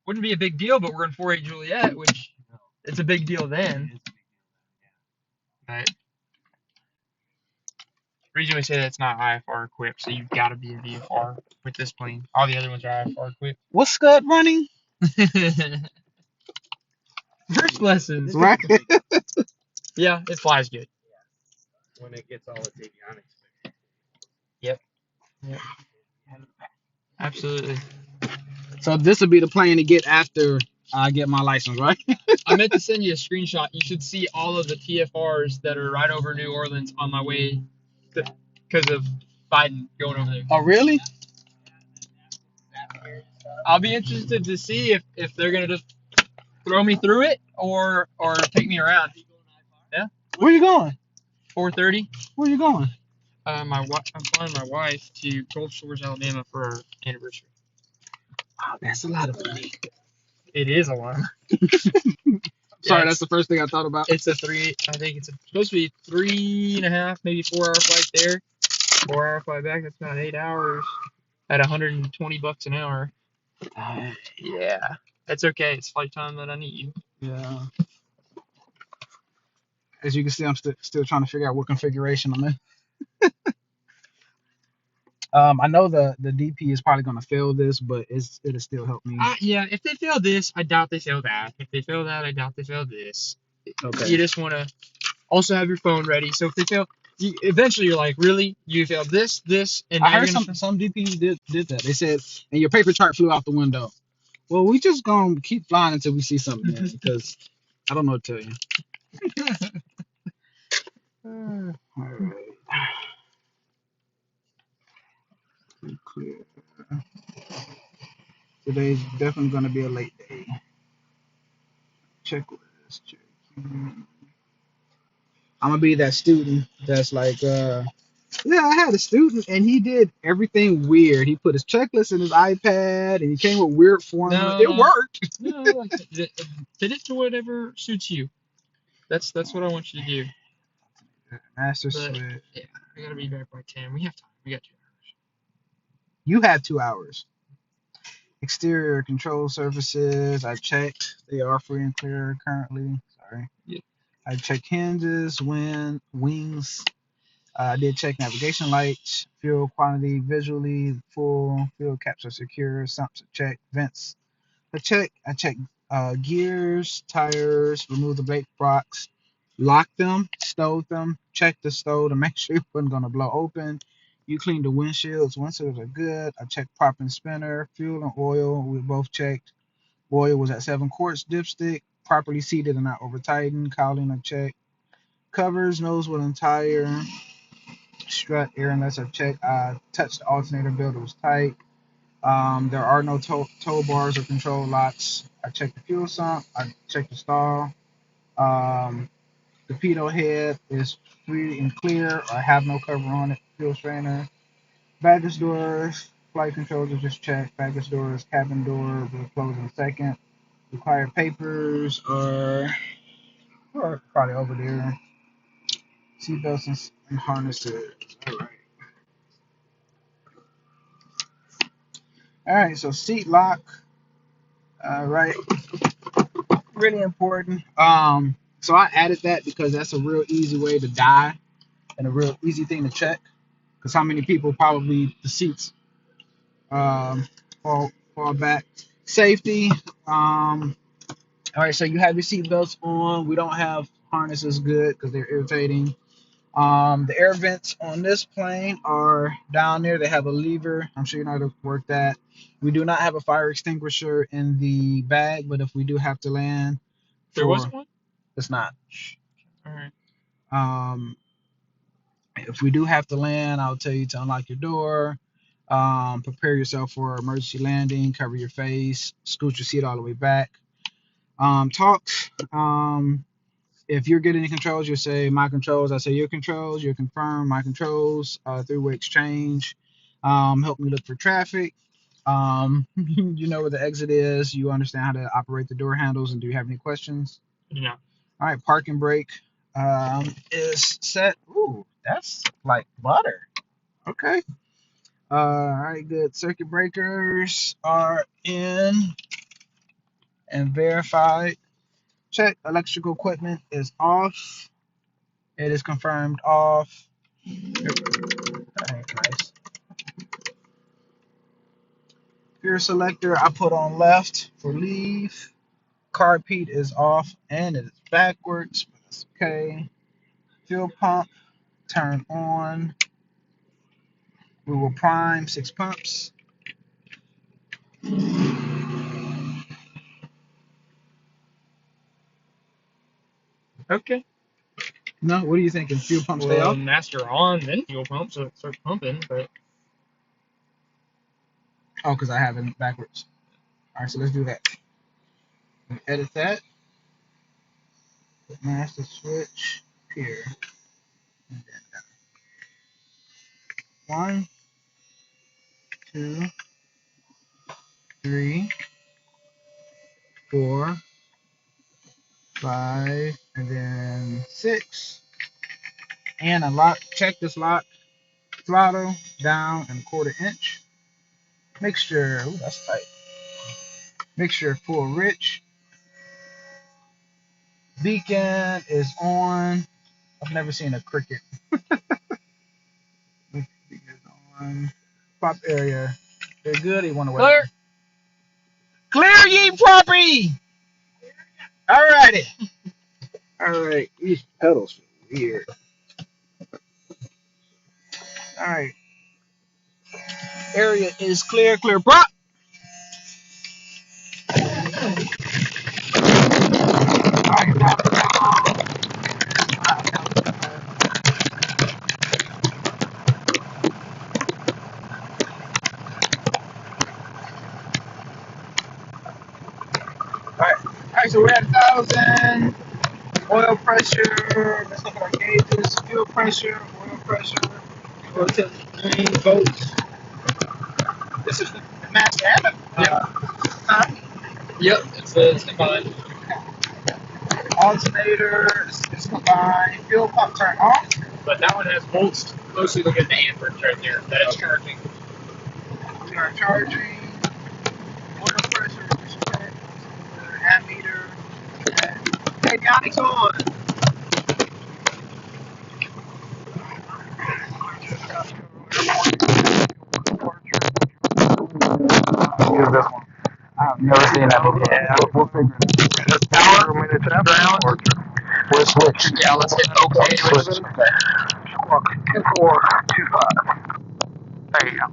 wouldn't be a big deal, but we're in 4A Juliet, which it's a big deal then. But the reason we say that it's not IFR equipped, so you've got to be a VFR with this plane. All the other ones are IFR equipped. What's Scud running? First lessons. Right. Yeah, it flies good. When it gets all its avionics. Yep. Absolutely. So this will be the plane to get after I get my license, right? I meant to send you a screenshot. You should see all of the TFRs that are right over New Orleans on my way because of Biden going over there. Oh, really? I'll be interested to see if they're gonna just throw me through it or take me around. Yeah. Where you going? 4:30. Where you going? I'm flying my wife to Gulf Shores, Alabama for our anniversary. Oh, that's a lot of money. It is a lot. Sorry, Yeah, that's the first thing I thought about. It's a three. I think it's supposed to be 3.5, maybe 4 hour flight there, 4 hour flight back. That's about 8 hours at $120 an hour. Yeah, that's okay. It's flight time that I need. Yeah. As you can see, I'm still trying to figure out what configuration I'm in. I know the DP is probably gonna fail this, but it'll still help me. Yeah, if they fail this, I doubt they fail that. If they fail that, I doubt they fail this. Okay. You just want to also have your phone ready. So if they fail, eventually you're like, really? You failed this, and I now heard you're gonna some DPs did that. They said, and your paper chart flew out the window. Well, we just gonna keep flying until we see something then, because I don't know what to tell you. All right. Clear. Today's definitely gonna be a late day. Checklist. Check. I'm gonna be that student that's like, yeah, I had a student and he did everything weird. He put his checklist in his iPad and he came with weird formula. No, It worked. no, like fit it to whatever suits you. That's what I want you to do. Master But Switch. yeah, I gotta be back by 10. We have time. We got 2 hours. You had 2 hours. Exterior control surfaces. I checked. They are free and clear currently. Sorry. Yeah. I checked hinges, wings. I did check navigation lights, fuel quantity visually full, fuel caps are secure, sumps are checked, vents I checked gears, tires, removed the brake box, locked them, stowed them, checked the stove to make sure it wasn't gonna blow open. You cleaned the windshields. Windshields are good. I checked prop and spinner, fuel and oil. We both checked. Oil was at 7 quarts. Dipstick properly seated and not over tightened. Cowling I checked. Covers, nose wheel and tire. Strut, air inlets I checked. I touched the alternator build. It was tight. There are no tow bars or control locks. I checked the fuel sump. I checked the stall. Um, the pitot head is free and clear. I have no cover on it. Fuel strainer. Baggage doors. Flight controls are just checked. Baggage doors, cabin door will close in a second. Required papers are probably over there. Seatbelts and harnesses. All right. All right. So seat lock. All right. Really important. So I added that because that's a real easy way to die and a real easy thing to check. Because how many people probably the seats fall back. Safety. All right, so you have your seat belts on. We don't have harnesses good because they're irritating. The air vents on this plane are down there. They have a lever. I'm sure you know how to work that. We do not have a fire extinguisher in the bag, but if we do have to land, There was one? it's not. All right. If we do have to land, I'll tell you to unlock your door. Prepare yourself for emergency landing. Cover your face. Scoot your seat all the way back. Talks. If you're getting the controls, you say my controls. I say your controls. You confirm my controls. Three-way exchange. Help me look for traffic. You know where the exit is. You understand how to operate the door handles. And do you have any questions? No. All right, park and brake is set. Ooh, that's like butter. Okay. All right, good. Circuit breakers are in. and verified. Check electrical equipment is off. It is confirmed off. That ain't nice. Fuel selector I put on left for leave. Carpet is off and it is backwards, but that's okay. Fuel pump, turn on. We will prime 6 pumps. Okay. No, what are you thinking? Fuel pump stay Well, off? master on, then fuel pump, so it starts pumping. But Oh, because I have it backwards. All right, so let's do that. Edit that. Master switch here. And then 1, 2, 3, 4, 5, and then 6. And a lock. Check this lock. Throttle down and 1/4 inch. Mixture. Ooh, that's tight. Mixture full rich. Beacon is on. I've never seen a cricket. Beacon is on. Pop area. They're good. They want to wear. Clear ye property. Alrighty. Alright. These pedals feel weird. Alright. Area is clear. Clear prop. Alright, so we're at 1,000. Oil pressure. Let's look at our gauges. Fuel pressure. Oil pressure. Oil temperature. Volts. This is the master and yep, it's combined. alternator is combined. Fuel pump turn off. But that one has volts. Closely look at the amperage right there. That is charging. We are charging. Oil pressure. Check. Ammeter. Avionics on. Use this one. I've never seen that before. Yeah. We'll figure it out. Power, Ground. We'll switch. yeah, let's hit OK. Switch. 2425. There you go.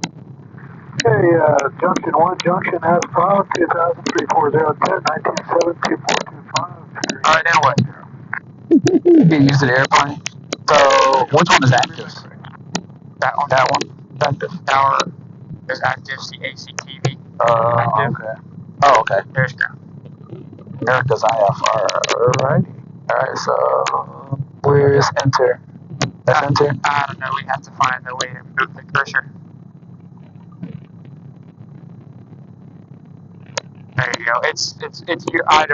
Okay, junction 1, junction has filed 20034010 Alright, now what? Get used to the airplane. So, which one is active? That one. That one? Active. Power is active, CACTV. Okay. Oh, okay. There's ground. Erica's IFR. Alright. Alright, so, where is enter? That's enter? I don't know, we have to find a way to move the cursor. There you go. It's here. I'm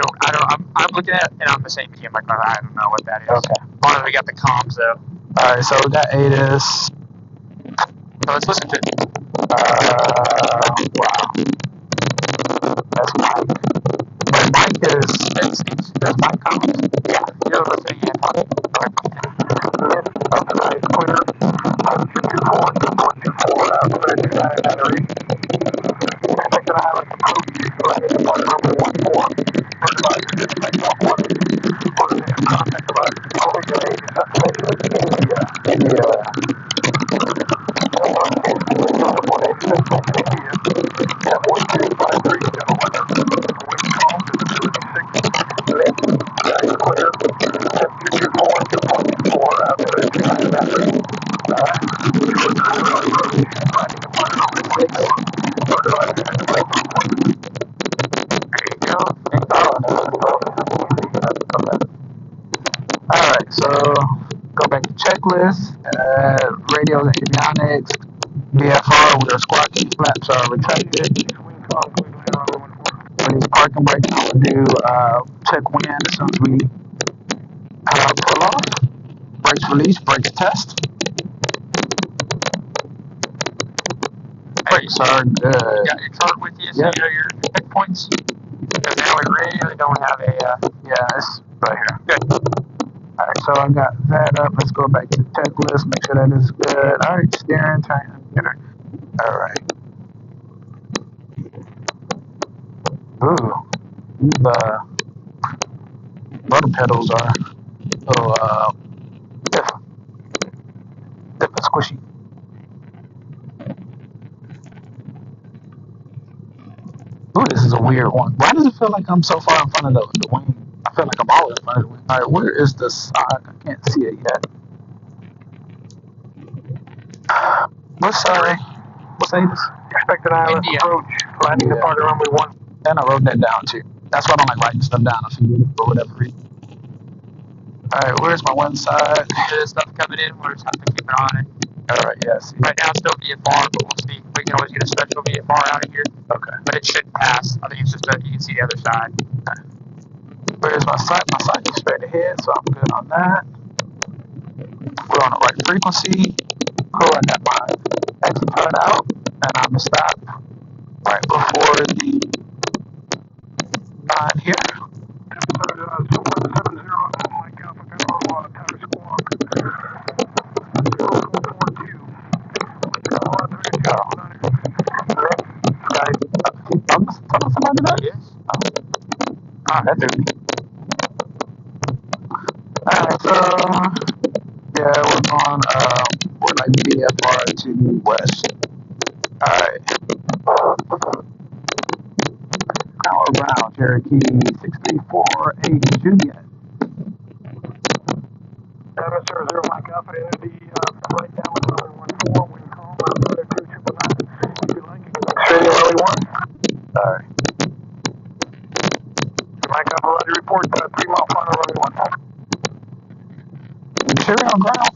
looking at it and I'm the same as you. I don't know what that is. Okay. As long as we got the comms though. Alright, so we got ATIS. So let's listen to it. Wow. That's Mike. But Mike that's Mike comms. Yeah. You're listening in. Okay. Clear. 'Alright, so go back to checklist, radios and avionics, BFR, we are squawking, flaps are retracted. When these parking brakes, I'll do check wind as soon as we pull off. Brakes release, brakes test. Brakes are good. You got your chart with you, so you know your checkpoints. Because now really don't have a, Yeah, it's right here. good. Alright, so I got that up. Let's go back to the checklist, make sure that is good. Alright, steering, turn, indicator. Alright. Ooh, the rudder pedals are a little, stiff and squishy. Ooh, this is a weird one. Why does it feel like I'm so far in front of the wing? I feel like I'm always in front of the wing. Alright, where is the side? I can't see it yet. What's Mercedes? Expected ILS approach, landing departure runway 1. And I wrote that down too. That's why I don't like writing stuff down. I forget it for whatever reason. Alright, where's my one side? There's stuff coming in, we'll just have to keep an eye on it. Alright, yes. Right now, it's still VFR, but we'll see. We can always get a special VFR out of here. Okay. But it should pass. I think it's just that you can see the other side. Okay. Where's my sight? My sight is straight ahead, so I'm good on that. We're on the right frequency. Cool, I got my exit part out, and I'm gonna stop right before the line here. Yes. That threw me. Alright, so yeah, we're on we're like BFR to west. Alright. Now around Cherokee 6348 Juliet. 700 Mike Alpha, energy, flight down with runway 14, wind calm, crew 299. If you like, you can go straight in runway 1. Sorry. Mike Alpha, roger, report 3 mile final runway 1. Sure on ground.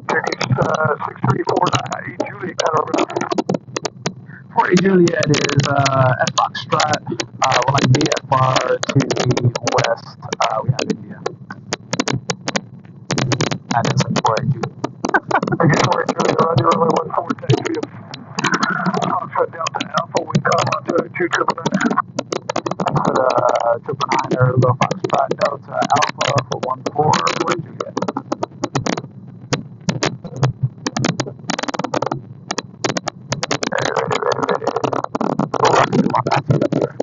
Cherokee 6348 Juliet, paddle ground. 48 Juliet is at Foxtrot. We're like BFR to the west. We have India. I didn't say 48 Juliet. Again, 48 Juliet, roger, runway 14, taxi to Foxtrot Delta Alpha, wind calm, 299. Put 999 Airlow Foxtrot Delta Alpha for 14 Juliet. Ready. Oh, I can do my back up here.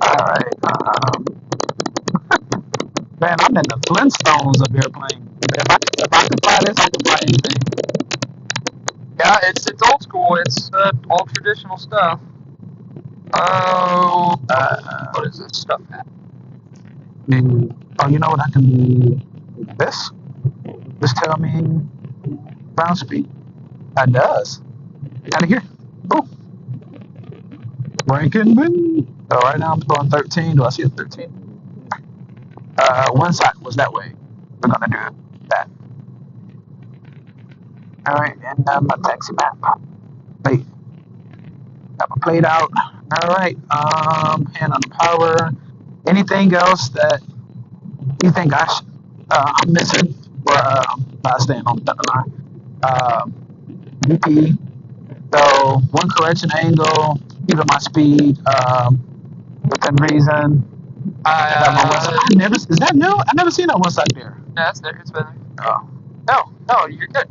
Alright. Man, I'm in the Flintstones of airplane. If I could fly this, I could fly anything. Yeah, it's old school. It's all traditional stuff. Oh, what is this stuff at? Oh, you know what? I can do this. Just tell me ground speed. That does. Out of here. Boom. Breaking wind. So right now I'm throwing 13. Do I see a 13? One side was that way. We're gonna do that. Alright, and my taxi map. Wait. Got my plate out. Alright, hand on the power. Anything else that you think I'm missing? Or not staying on the line. BP. So one correction angle, even my speed, within reason. Is that new? I never seen that one side there. Yeah, that's there. It's been there. Oh. No, you're good.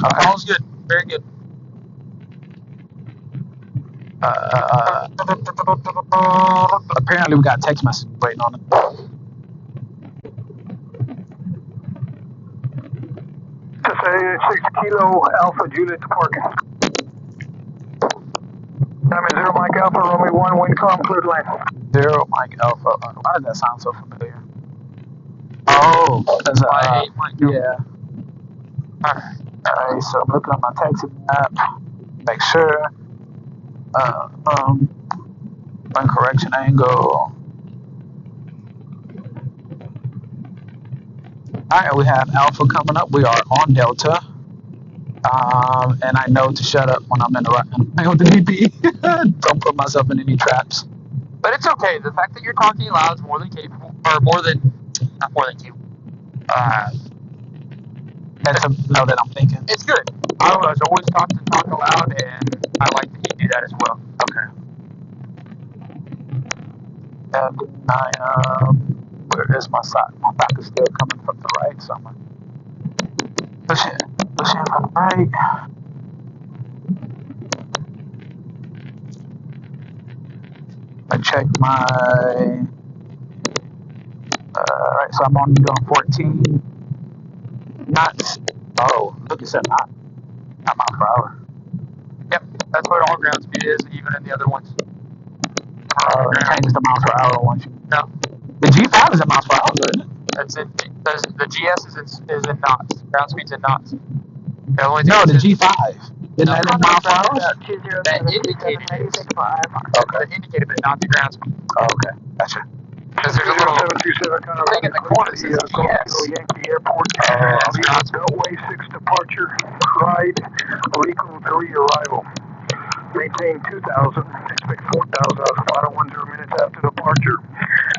Okay. All's good. Very good. Apparently we got a text message waiting on it. To say 6 Kilo Alpha Juliet to parking. Time is 0 Mike Alpha, runway 1, wind calm, cleared lane. 0 Mike Alpha. Why does that sound so familiar? Oh, because yeah. Alright, so I'm looking at my taxi map. Make sure. One correction angle. Alright, we have Alpha coming up. We are on Delta. And I know to shut up when I'm in the right with the DP. Don't put myself in any traps. But it's okay. The fact that you're talking loud is more than capable, or not more than capable. That's to know that I'm thinking. It's good. I always talk aloud, and I like that you do that as Where is my sock? My sock is still coming from the right, so I'm gonna push in from the right. I check my. Right, so I'm only doing 14 knots. Oh, look, it said not miles per hour. Yep, that's what all ground speed is, even in the other ones. It changes the miles per hour once you. No, The G5 is in miles per hour, isn't it? that's it. The GS is in knots. Ground speed's in knots. No, the G5. Isn't that in miles per hour? That indicated is. Okay. The indicated, but not the ground speed. Oh, okay, gotcha. Because there's a little thing in the corner that says GS. Yankee Airport. Beltway 6 departure. Ride. Rico 3 arrival. Maintain 2,000. Expect 4,000. Final 10 minutes after departure.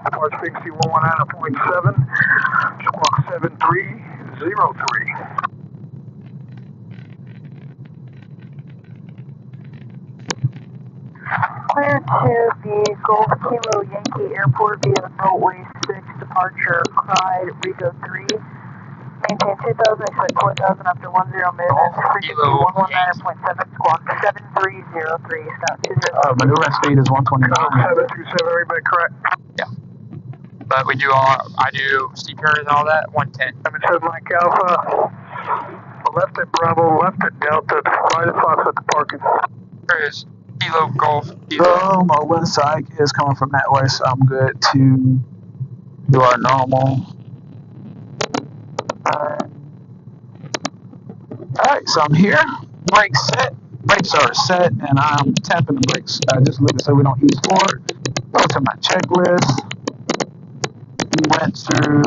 Departure frequency 119.7. Squawk 7303. Clear to the Gulf Kilo Yankee Airport via the Beltway 6 departure, Clyde, Rico 3. Maintain 2,000, expect 4,000 after 10 minutes. Frequency 119.7, squawk 7303, stop 20. Maneuver speed is 129. 727, everybody correct? Yeah. But I do steep turns and all that, 110. 77 Mike Alpha. Left at Bravo, left at Delta, right at Fox at the parking. There is Kilo Golf. So my wind side is coming from that way, so I'm good to do our normal. Alright, so I'm here. Brakes set. Brakes are set, and I'm tapping the brakes. Just looking so we don't ease forward. Go to my checklist. We went through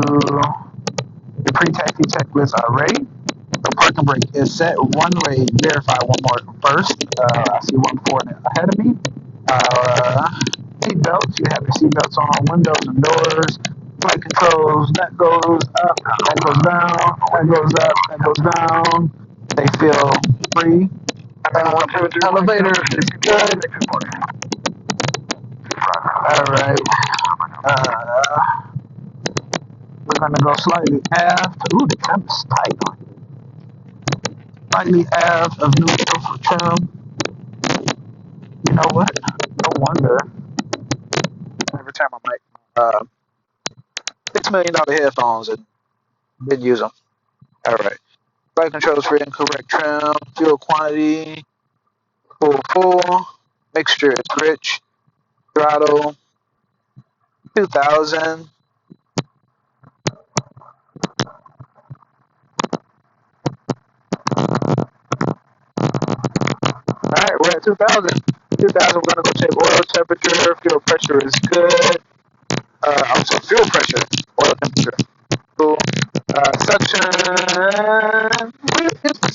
the pre-taxi checklist already. The parking brake is set. One way, verify one more first. I see one ahead of me. Seat belts. You have your seat belts on, windows and doors. Flight controls. That goes up. That goes down. That goes up. That goes down. They feel free. Elevator is good. Alright. We're gonna go slightly aft. Ooh, the trim is tight on you. Slightly aft of neutral for trim. You know what? No wonder. Every time I might $6 million headphones and didn't use them. Alright. Flight controls for incorrect trim. Fuel quantity. Full. Mixture is rich. Throttle. 2,000. Alright, we're at 2,000. 2,000, we're gonna go check oil temperature. Fuel pressure is good. Also fuel pressure. Oil temperature. Cool.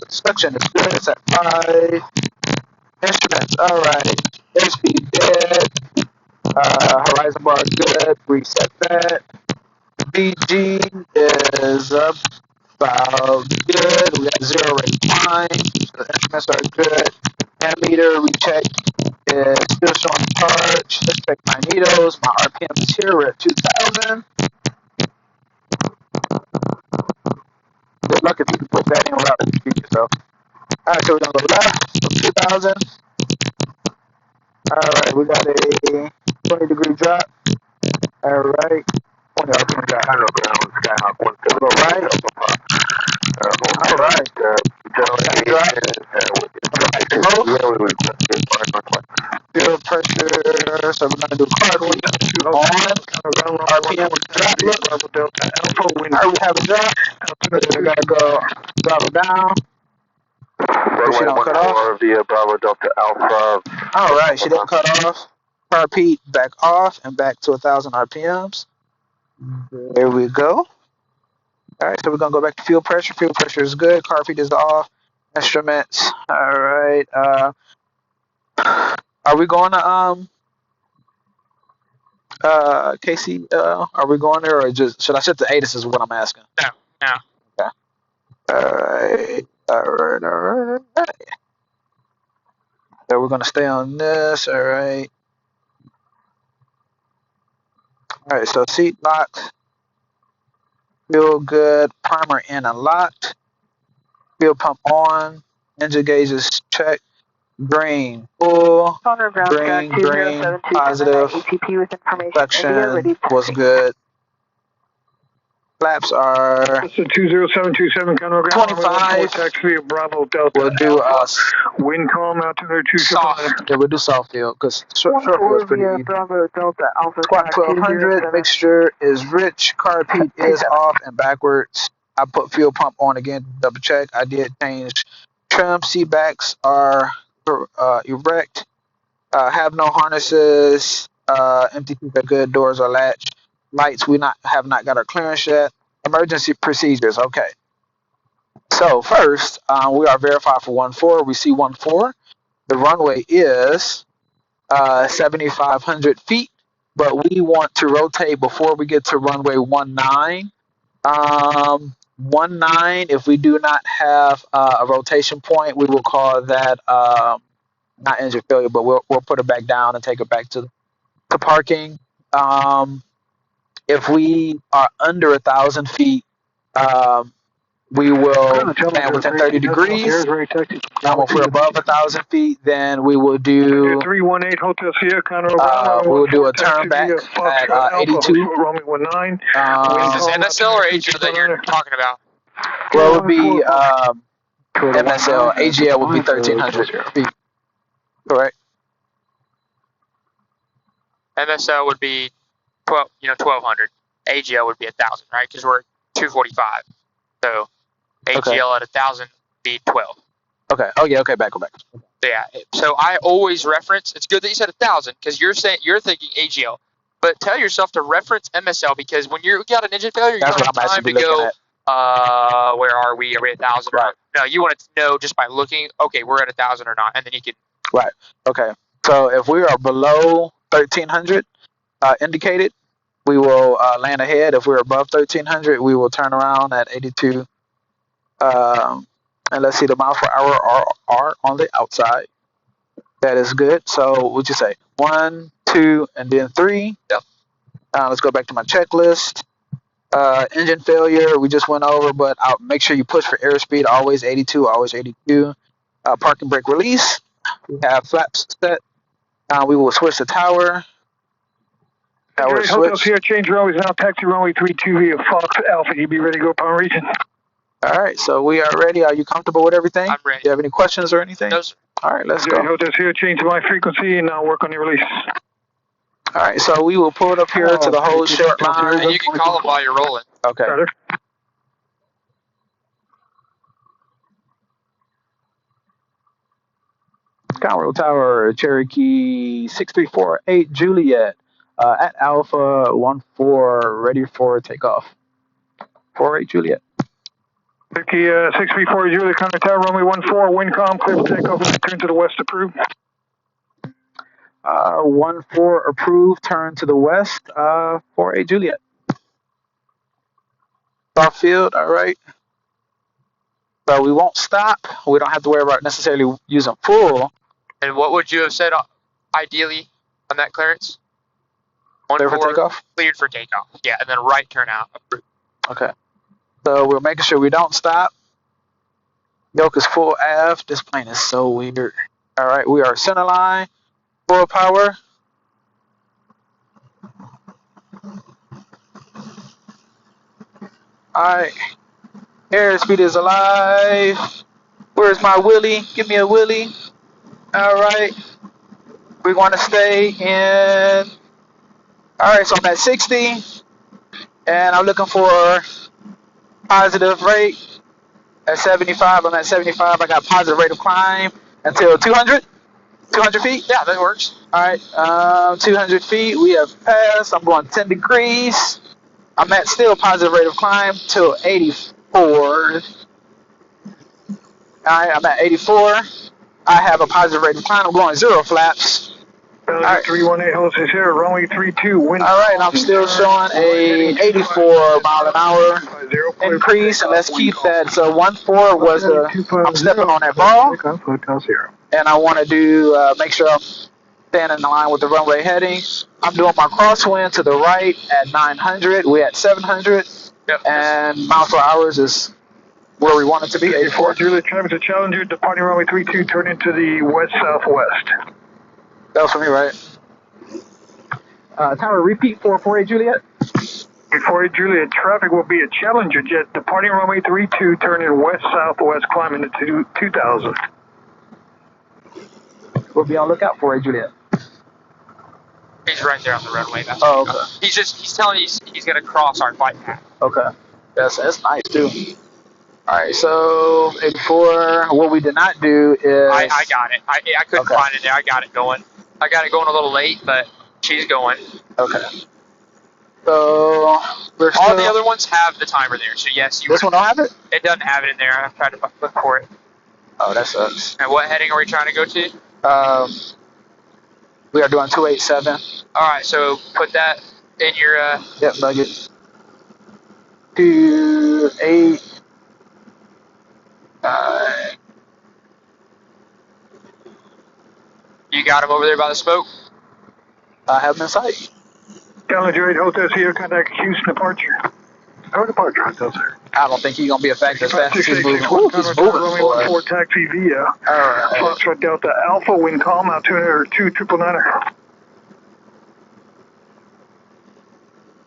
Suction is good. It's at 5. Instruments, alright. Airspeed dead. Horizon bar is good. Reset that. BG is about good. We got 0 rate climb. So the instruments are good. Ammeter, we check, is still showing charge. Let's check magnetos. My RPM is here. We're at 2,000. Good luck if you can put that in without confusing yourself. Alright, so we're gonna go left. So 2,000. Alright, we got a 20-degree drop. Alright. 20 RPM drop. I don't know, Skyhawk 130. Go right. Alright. Fuel pressure. So we're gonna do cartwheel on. RPM drop. Look. Alright, we have a drop. We gotta go drop it down. If she don't cut off. Via Bravo Delta Alpha. Alright, she didn't cut off. Repeat back off and back to 1,000 RPMs. There we go. Alright, so we're gonna go back to fuel pressure. Fuel pressure is good. Car feed is off. Instruments. Alright. Are we going to KC? Are we going there, or just should I set the ATIS? Is what I'm asking. No. Okay. Alright. So we're gonna stay on this. Alright. All right, so seat locks, feel good, primer in and locked, fuel pump on, engine gauges check, green, full, green, positive, ATP with information. suction was good. Flaps are This is 20727 Conroe Ground. 25. Taxi Bravo Delta. We'll do Wind calm altitude 2 soft. Yeah, we'll do soft field because short field is pretty easy. Bravo Delta Alpha Squat 1200. Mixture is rich. Carb heat is off and backwards. I put fuel pump on again. Double check. I did change trim. Seat backs are erect. Have no harnesses. Empty seats are good. Doors are latched. Lights, we have not got our clearance yet. Emergency procedures. Okay. So first, we are verified for 1-4. We see 1-4. The runway is 7,500 feet, but we want to rotate before we get to runway 19. 19, if we do not have a rotation point, we will call that not engine failure, but we'll put it back down and take it back to parking. If we are under 1,000 feet, we will land within 30 degrees. If we're above 1,000 feet, then we will do 318 Hotel Sierra Conroe Ground. we'll do a turn back at 82. Roaming 19. Is this NSL or HO that you're talking about? Well, it would be MSL. AGL would be 1,300 feet. Correct. MSL would be 1,200. AGL would be 1,000, right? Because we're at 245. So AGL at 1,000 would be 12. Okay. Oh yeah. Okay. Back. Yeah. So I always reference. It's good that you said 1,000 because you're thinking AGL, but tell yourself to reference MSL because when you got an engine failure, you don't have time to go. Where are we? Are we at 1,000? Right. No, you want to know just by looking. Okay, we're at 1,000 or not, and then you can. Right. Okay. So if we are below 1,300 indicated, we will land ahead. If we're above 1,300, we will turn around at 82. And let's see, the miles per hour are on the outside. That is good. So what'd you say? 1, 2, and then 3. Yep. Let's go back to my checklist. Engine failure, we just went over, but I'll make sure you push for airspeed. Always 82, always 82. Parking brake release. We have flaps set. We will switch the tower. Tower switch. Here, change runways now. Taxi runway 32 via Fox Alpha. You be ready to go upon region. All right, so we are ready. Are you comfortable with everything? I'm ready. Do you have any questions or anything? No, sir. All right, let's go. Hotels here, change to my frequency, and I'll work on your release. All right, so we will pull it up here to the whole short line. And you can call them while you're rolling. Okay. Conroe Tower, Cherokee 6348 Juliet, at Alpha 14, ready for takeoff. 48 Juliet. Cherokee 634 Juliet, Conroe Tower, runway 14, wind calm, clear for takeoff, turn to the west, approved. 14 approved, turn to the west, 48 Juliet. Soft field, all right. So we won't stop. We don't have to worry about necessarily using full. And what would you have said ideally on that clearance? Clear for takeoff? Cleared for takeoff. Yeah, and then right turn out. Approved. Okay. So we're making sure we don't stop. Yoke is full aft. This plane is so weird. All right, we are center line, full power. All right. Airspeed is alive. Where's my Willie? Give me a Willie. All right. We're going to stay in. All right, so I'm at 60. And I'm looking for positive rate. At 75, I'm at 75. I got positive rate of climb until 200. 200 feet? Yeah, that works. All right, 200 feet. We have passed. I'm going 10 degrees. I'm at still positive rate of climb till 84. All right, I'm at 84. I have a positive rate of climb. I'm going 0 flaps. All right. 318 Hostess here, runway 32, wind. All right, I'm still showing a 84 mile an hour increase, and let's keep that. So 14 was I'm stepping on that ball, and I want to do make sure I'm staying in line with the runway heading. I'm doing my crosswind to the right at 900. We're at 700. Yep. And miles per hour is where we want it to be, 84. Juliet, traffic to Challenger, departing runway 32, turn into the west-southwest. That was for me, right? Tower, repeat for 48 Juliet. 48 Juliet, traffic will be a Challenger jet, departing runway 32, turning west-southwest, climbing to 2000. We'll be on lookout for 48 Juliet. He's right there on the runway. That's okay. He's telling you he's going to cross our flight path. Okay. That's nice, too. All right, so 84, what we did not do is... I got it. I couldn't find it there. I got it going. I got it going a little late, but she's going. Okay. So, all the other ones have the timer there, so yes. This one don't have it? It doesn't have it in there. I've tried to look for it. Oh, that sucks. And what heading are we trying to go to? We are doing 287. All right, so put that in your... Yep, nugget. 28... You got him over there by the smoke? I have him in sight. Challenger 8 Hotel Sierra, contact Houston departure. Our departure, Hotel Sierra. I don't think he's going to be a factor as fast as he's moving. Ooh, he's moving, boy. 4 taxi via. Alright. Foxtrot Delta Alpha, wind calm, altimeter 2999er.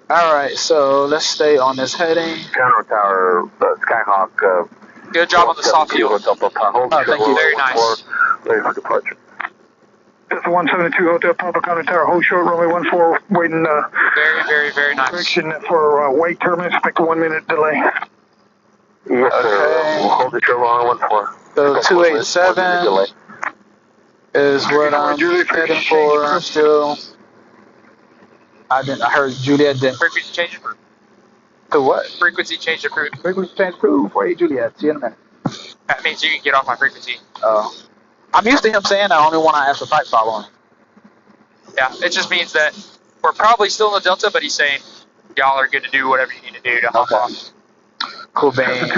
Alright, so let's stay on this heading. Counter Tower, Skyhawk. Good job on the soft fuel. Oh, thank you. Very nice. Ready for departure. That's the 172 Hotel Papa Counter Tower, hold short, runway 14, waiting. Very nice. Correction for wait terminus, expect a 1 minute delay. Yes, sir. We'll hold it short, runway 14. So 287 is what I'm heading for still. I heard Juliet didn't. Frequency change approved. To what? Frequency change approved. Frequency change approved. 48 Juliet. See you in a minute. That means you can get off my frequency. Oh. I'm used to him saying that only when I ask for type following. Yeah, it just means that we're probably still in the Delta, but he's saying y'all are good to do whatever you need to do to hop off. Cool, Bane.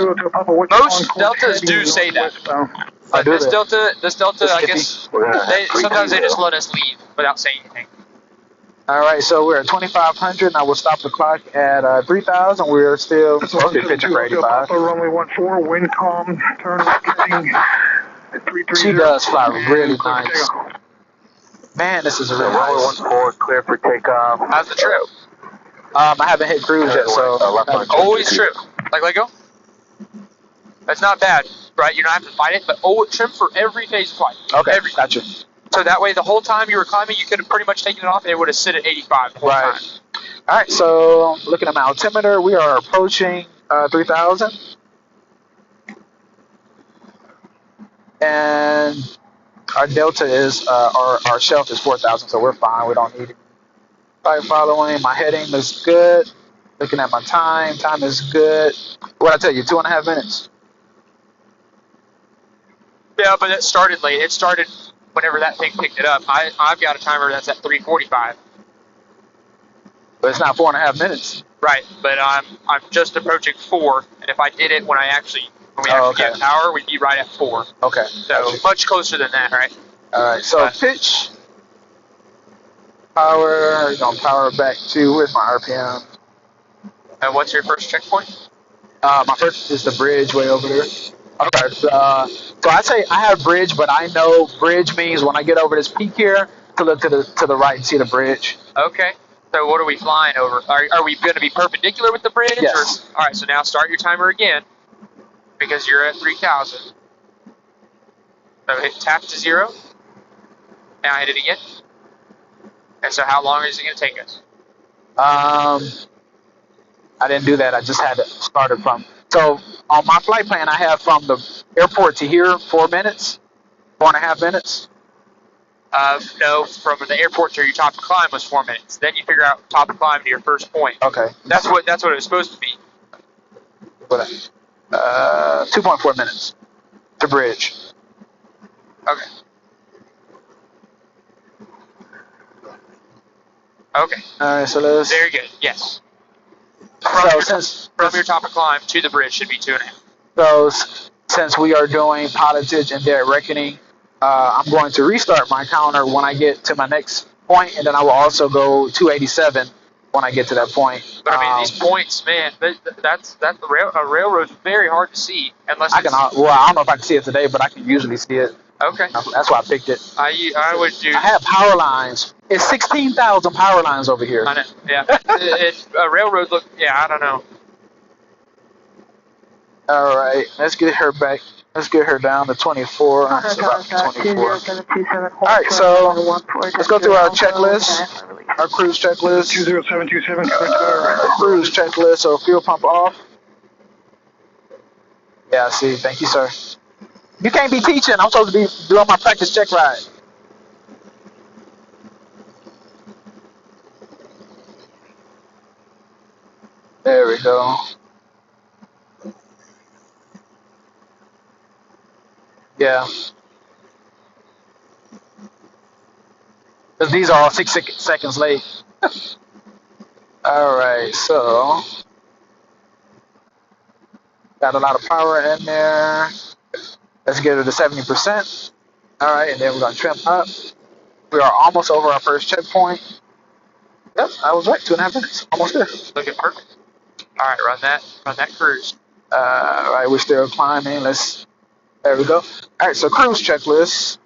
Most Deltas do say that. But this Delta, I guess, sometimes they just let us leave without saying anything. All right, so we're at 2,500. Now we'll stop the clock at 3,000. We're still pitching for 85. Runway 14, wind calm, turn heading. She does fly really nice. Man, this is a real nice. Runway 14, clear for takeoff. How's the trip? I haven't hit cruise yet, so always trim. Like let go. That's not bad, right? You don't have to fight it, but trim for every phase of flight. Okay, gotcha. So that way, the whole time you were climbing, you could have pretty much taken it off, and it would have sit at 85 the whole time. All right, so looking at my altimeter, we are approaching 3,000. And our delta is, our shelf is 4,000, so we're fine. We don't need it. Type following, my heading is good. Looking at my time is good. What I tell you, 2.5 minutes. Yeah, but it started late. It started whenever that thing picked it up. I've got a timer that's at 3:45. But it's not 4.5 minutes. Right, but I'm just approaching 4, and if I did it when we actually get power, we'd be right at 4. Okay. So much closer than that, right? All right. So pitch, power. You're gonna power back to. Where's my RPM? And what's your first checkpoint? My first is the bridge way over there. Okay. So I say I have bridge, but I know bridge means when I get over this peak here to look to the right and see the bridge. Okay. So what are we flying over? Are we going to be perpendicular with the bridge? Yes. All right. So now start your timer again because you're at 3,000. So hit tap to 0. Now hit it again. And so how long is it going to take us? I didn't do that. I just had it started from. So on my flight plan, I have from the airport to here 4 minutes, 4.5 minutes. No, from the airport to your top of climb was 4 minutes. Then you figure out top of climb to your first point. Okay. That's what it was supposed to be. 2.4 minutes to bridge. Okay. Okay. All right. So let's. Very good. Yes. From your top of climb to the bridge should be 2.5. So since we are doing pilotage and dead reckoning, I'm going to restart my counter when I get to my next point, and then I will also go 287 when I get to that point. But I mean, these points, man, that's a railroad's very hard to see unless I can. Well, I don't know if I can see it today, but I can usually see it. Okay. That's why I picked it. I would do. I have power lines. It's 16,000 power lines over here. I know. Yeah. A railroad look. Yeah, I don't know. All right, let's get her back. Let's get her down to 24. It's about 24. All right, so let's go through our checklist, our cruise checklist. 20727, cruise checklist. So fuel pump off. Yeah, I see. Thank you, sir. You can't be teaching. I'm supposed to be doing my practice check ride. There we go. Yeah. Because these are all 6 seconds late. All right, so got a lot of power in there. Let's get it to 70%. All right, and then we're going to trim up. We are almost over our first checkpoint. Yep, I was right. 2.5 minutes. Almost there. Looking perfect. All right, run that cruise. All right, we're still climbing. There we go. All right, so cruise checklist.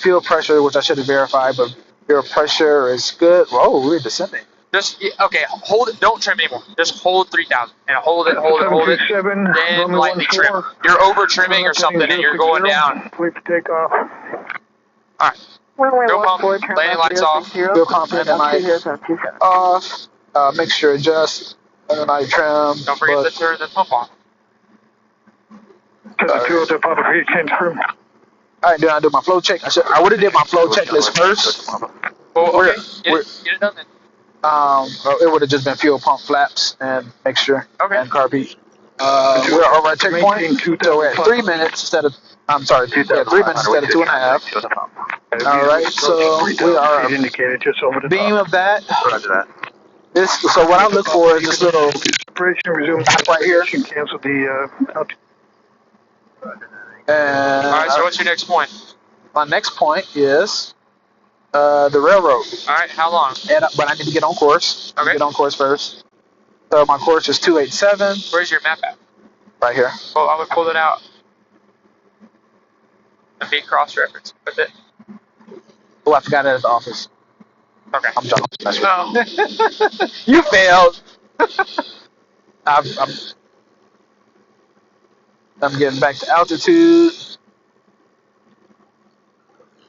Fuel pressure, which I should have verified, but fuel pressure is good. Whoa, we're descending. Just okay. Hold it. Don't trim anymore. Just hold 3,000 and hold it. Then lightly trim. You're over trimming or something, and you're going down. Please take off. All right. Fuel pump. Landing lights off. Fuel pump landing lights off. Mixture adjust. Landing light trim. Don't forget to turn the pump on. To the 202 pump if you change crew. All right, then I do my flow check. I would have did my flow checklist first. Well, okay. Get it done then. It would have just been fuel pump flaps and mixture and carb. We're over at checkpoint, so we're at 3 minutes instead of. I'm sorry, 3 minutes instead of 2.5. All right, so we are beam of that. So what I look for is this little dot right here. Cancel the And all right, so what's your next point? my next point is the railroad. All right, how long? But I need to get on course. Okay. Get on course first. So my course is 287. Where's your map at? Right here. Well, I would pull it out and be cross-referenced with it. Oh, I forgot it at the office. Okay. I'm jumping. No. You failed. I'm getting back to altitude.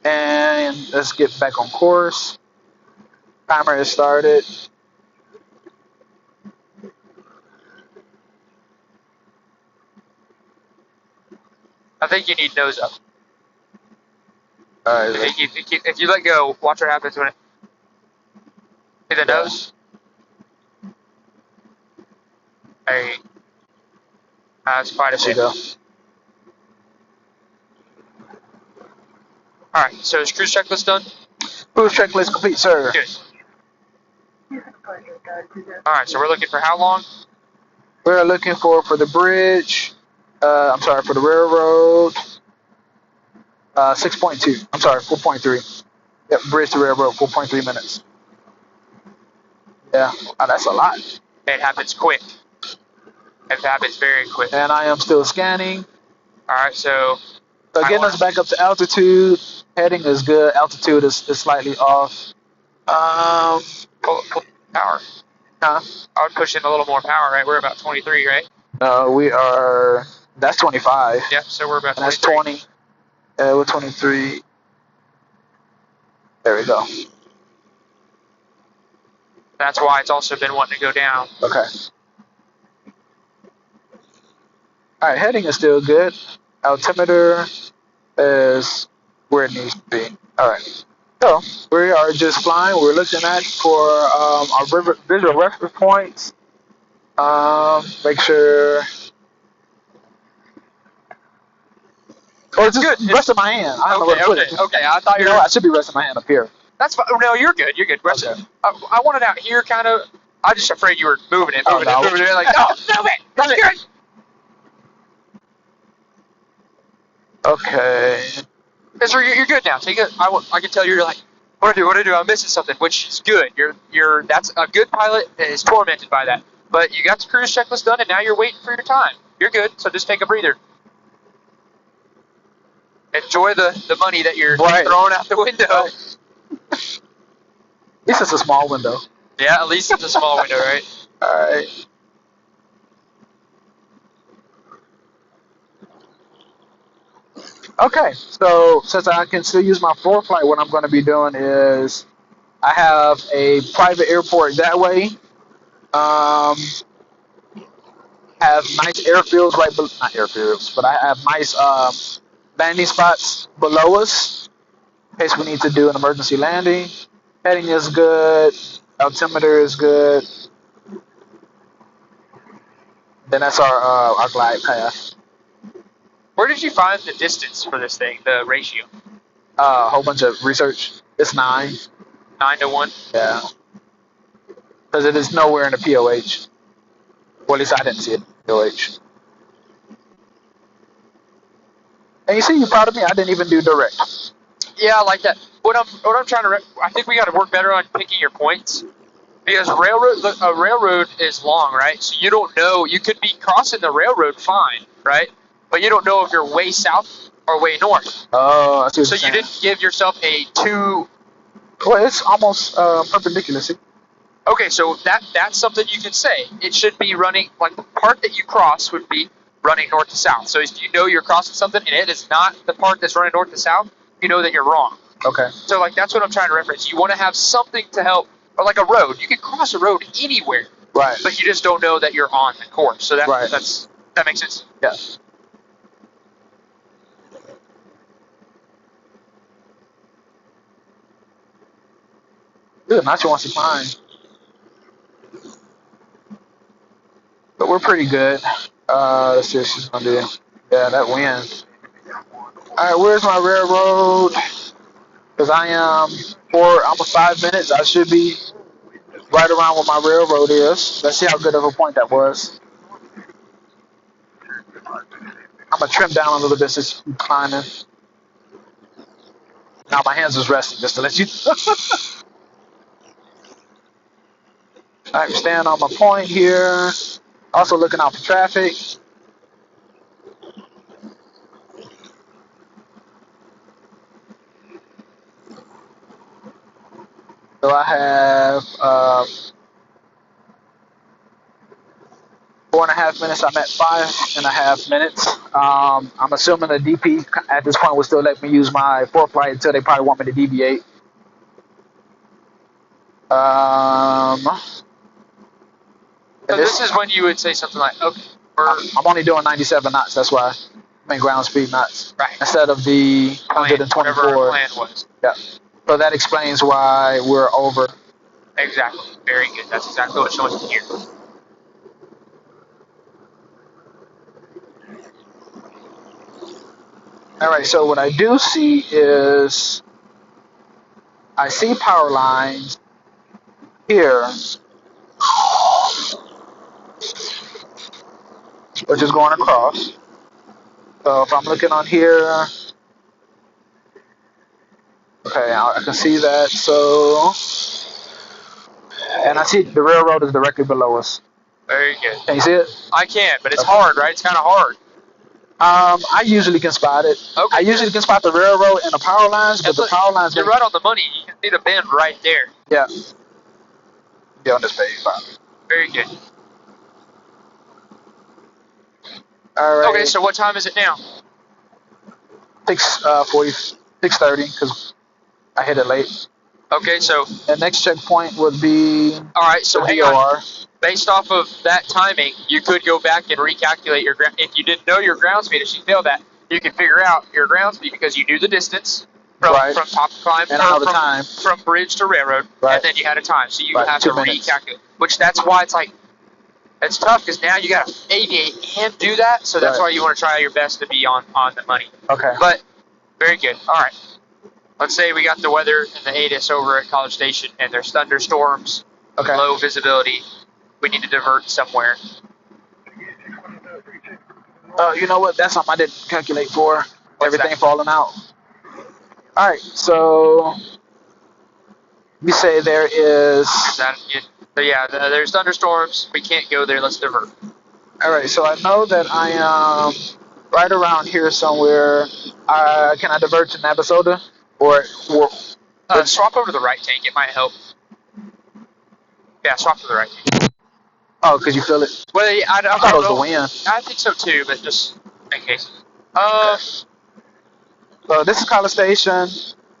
And let's get back on course. Timer has started. I think you need nose up. All right. If you let go, watch what happens when it. See the nose? Hey. That's quite a bit. Go. Alright, so is cruise checklist done? Cruise checklist complete, sir. Good. Alright, so we're looking for how long? We're looking for the bridge. I'm sorry, for the railroad. 6.2. I'm sorry, 4.3. Yep, bridge to railroad, 4.3 minutes. Yeah, that's a lot. It happens quick. It happens very quick. And I am still scanning. Alright, so getting us back up to altitude. Heading is good. Altitude is slightly off. Pull power. Huh? I would push in a little more power, right? We're about 23, right? We are. That's 25. Yep, so we're about 23. That's 20. We're 23. There we go. That's why it's also been wanting to go down. Okay. All right, heading is still good. Altimeter is where it needs to be. All right. So we are just flying. We're looking at for our visual reference points. Make sure. Or just good. Resting my hand. I don't know where to put it. Okay, I thought you know, I should be resting my hand up here. That's fine. No, you're good. You're good. Rest Okay. I want it out here, kind of. I'm just afraid you were moving it. Like, no, move it. That's good. Okay. Because you're good now. I can tell you're like, what do I do? I'm missing something, which is good. That's a good pilot that is tormented by that. But you got the cruise checklist done, and now you're waiting for your time. You're good, so just take a breather. Enjoy the money that you're throwing out the window. Right. At least it's a small window. Yeah, at least it's a small window, right? Alright. Okay, so since I can still use my FloorFlight, what I'm going to be doing is I have a private airport that way. Have nice airfields not airfields, but I have nice landing spots below us in case we need to do an emergency landing. Heading is good. Altimeter is good. Then that's our glide path. Where did you find the distance for this thing, the ratio? A whole bunch of research. It's 9. 9 to 1? Yeah. Because it is nowhere in the POH. Well, at least I didn't see it in the POH. And you see, you're proud of me. I didn't even do direct. Yeah, I like that. What I'm trying to, I think we got to work better on picking your points. Because a railroad is long, right? So you don't know. You could be crossing the railroad fine, right? But you don't know if you're way south or way north. Oh, I see what So you're you saying. didn't give yourself a two. Well, it's almost perpendicular. See? Okay, so that's something you can say. It should be running, like the part that you cross would be running north to south. So if you know you're crossing something and it is not the part that's running north to south, you know that you're wrong. Okay. So like that's what I'm trying to reference. You want to have something to help, or like a road. You can cross a road anywhere. Right. But you just don't know that you're on the course. So that Right. that makes sense. Yeah. Good. Not you want to find. But we're pretty good. Let's see what she's gonna do. Yeah, that wind. Alright, where's my railroad? Because I am for almost 5 minutes. I should be right around where my railroad is. Let's see how good of a point that was. I'm gonna trim down a little bit since I'm climbing. Now my hands is resting just to let you. Alright, stand on my point here. Also looking out for traffic. So I have 4.5 minutes. I'm at 5.5 minutes. I'm assuming the DP at this point will still let me use my FloorFlight until they probably want me to deviate. So this is when you would say something like, okay, I'm only doing 97 knots. That's why I mean ground speed knots instead of the 124. Whatever our plan was. Yeah. So that explains why we're over. Exactly. Very good. That's exactly what showing here. All right. So what I do see is I see power lines here, which is going across. So if I'm looking on here, okay, I can see that. So, and I see the railroad is directly below us. Very good. Can you see it? I can, but it's hard, right? It's kind of hard. I usually can spot it. Okay. I usually can spot the railroad and the power lines, but the power lines. You're right on the money. You can see the bend right there. Yeah. Yeah, on this page. Very good. All right. Okay, so what time is it now? 6:30, because I hit it late. Okay, so The next checkpoint would be. All right, so the hang DOR. on. Based off of that timing, you could go back and recalculate your ground. If you didn't know your ground speed, if you failed that, you can figure out your ground speed because you knew the distance from top to climb, and I know the time from bridge to railroad, and then you had a time, so you have to recalculate. Which that's why it's like it's tough because now you got to aviate and do that. So that's why you want to try your best to be on the money. Okay. But very good. All right. Let's say we got the weather and the ATIS over at College Station, and there's thunderstorms, low visibility. We need to divert somewhere. You know what? That's something I didn't calculate for. Everything falling out. All right, so you say there is. That, so yeah, there's thunderstorms. We can't go there. Let's divert. All right, so I know that I am right around here somewhere. Can I divert to Navasota? Or swap over to the right tank. It might help. Yeah, swap to the right tank. oh, because you feel it? Well, yeah, I thought it was know. the wind. I think so too, but just in case. So this is College Station.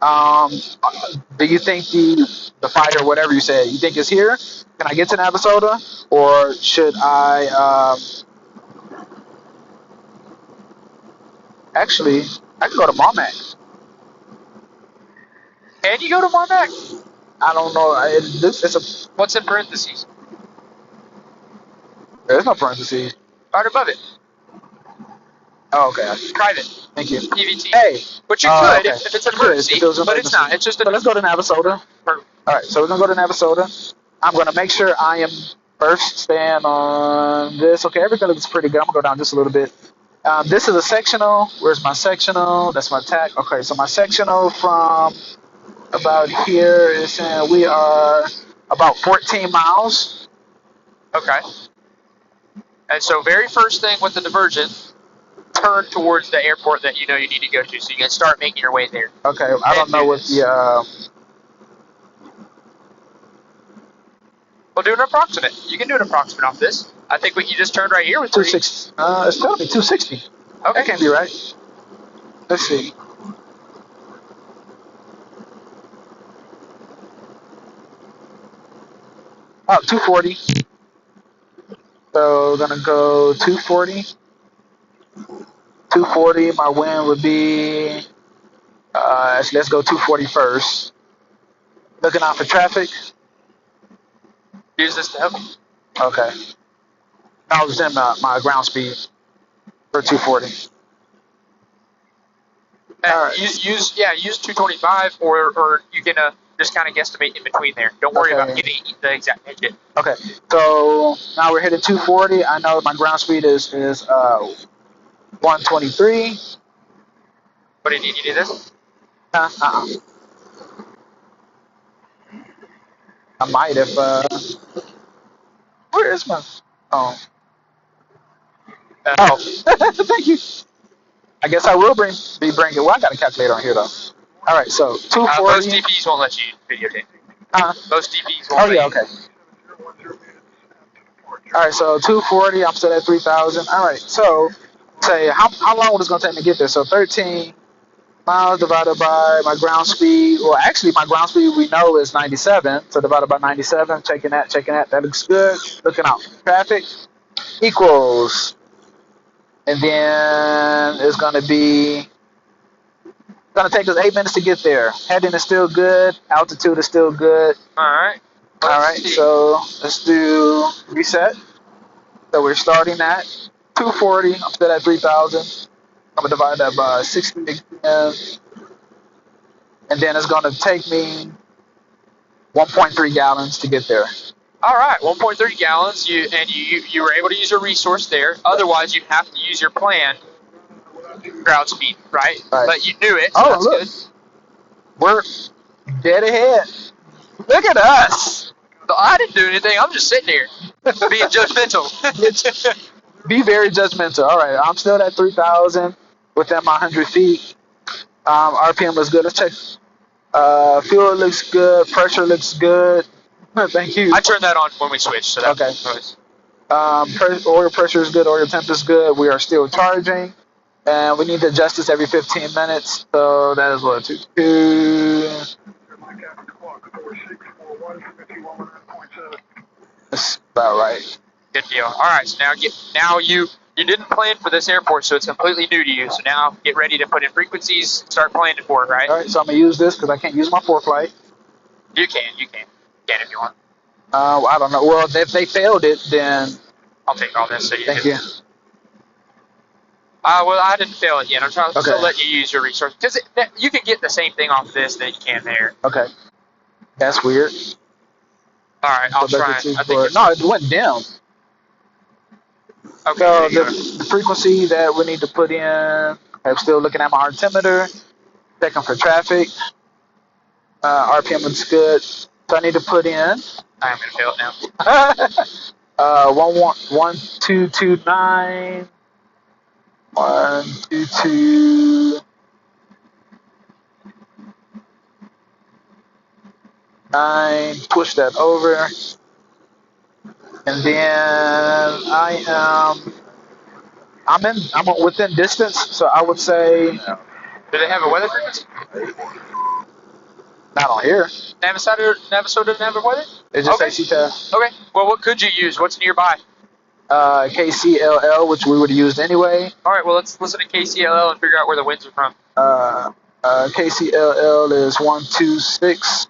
Do you think the fight or whatever you said, you think it's here? Can I get to Navasota? Or should I actually I can go to Marmac. Can you go to Marmac? I don't know. It's a What's in parentheses? there's no parentheses. Right above it. Oh, okay. Private. Thank you. EVT. Hey. But you could okay. if it's an emergency, but it's not. It's just a. So let's go to Navasota. All right, so we're gonna go to Navasota. I'm gonna make sure I am first stand on this. Okay, everything looks pretty good. I'm gonna go down just a little bit. This is a sectional. Where's my sectional? That's my tack. Okay, so my sectional from about here is saying we are about 14 miles. Okay. And so, very first thing with the diversion, turn towards the airport that you know you need to go to, so you can start making your way there. Okay, I don't know what the. We'll do an approximate. You can do an approximate off this. I think what you just turned right here with 260. It's telling me 260. Okay. That can't be right. Let's see. Oh, 240. So we're gonna go 240. 240. My win would be. Let's go 240 first. Looking out for traffic. Use this to help you. Okay. I was in my ground speed for 240. All right. Use 225, or you can just kind of guesstimate in between there. Don't worry about getting the exact hit. Okay. So now we're hitting 240. I know my ground speed is 123. What do you need? You need this? I might have. Where is my? Oh. Thank you. I guess I will be bringing. Well, I got a calculator on here though. All right, so 240. Most DPs won't let you videotape. Most DPs won't. Oh yeah, okay. All right, so 240. I'm still at 3,000. All right, so say how long is it gonna take me to get there? So 13 miles divided by my ground speed. Well, actually, my ground speed we know is 97. So divided by 97. Checking that. That looks good. Looking out. Traffic equals. And then it's gonna take us 8 minutes to get there. Heading is still good. Altitude is still good. All right. All right. So let's do reset. So we're starting at 240. I'm still at 3,000. I'm gonna divide that by 60 again, and then it's gonna take me 1.3 gallons to get there. All right, 1.3 gallons. You were able to use a resource there. Otherwise, you have to use your planned ground speed, right? But you knew it. So that's good. We're dead ahead. Look at us. I didn't do anything. I'm just sitting here being judgmental. Be very judgmental. All right, I'm still at 3,000 within my 100 feet. RPM looks good. Let's check. Fuel looks good. Pressure looks good. Thank you. I turned that on when we switched. So okay. Oil pressure is good. Oil temp is good. We are still charging. And we need to adjust this every 15 minutes. So that is what? 2. That's about right. Good deal. All right. So now you didn't plan for this airport, so it's completely new to you. So now get ready to put in frequencies, start planning for it, right? All right. So I'm gonna use this because I can't use my ForeFlight. You can if you want. I don't know. Well, if they failed it, then I'll take all this. So thank you. Well, I didn't fail it yet. I'm trying to let you use your resource because you can get the same thing off this that you can there. Okay. That's weird. All right, I'll try. No, it went down. Okay. So the frequency that we need to put in, I'm still looking at my altimeter. Checking for traffic. RPM looks good. So I need to put in I'm gonna fail it now. 1229. 1229. Push that over. And then I'm within distance, so I would say Do they have a weather frequency? not on here. Navasota doesn't have a weather? It just Okay. says CTAF. Okay. Well, what could you use? What's nearby? KCLL, which we would have used anyway. All right. Well, let's listen to KCLL and figure out where the winds are from. KCLL is 126.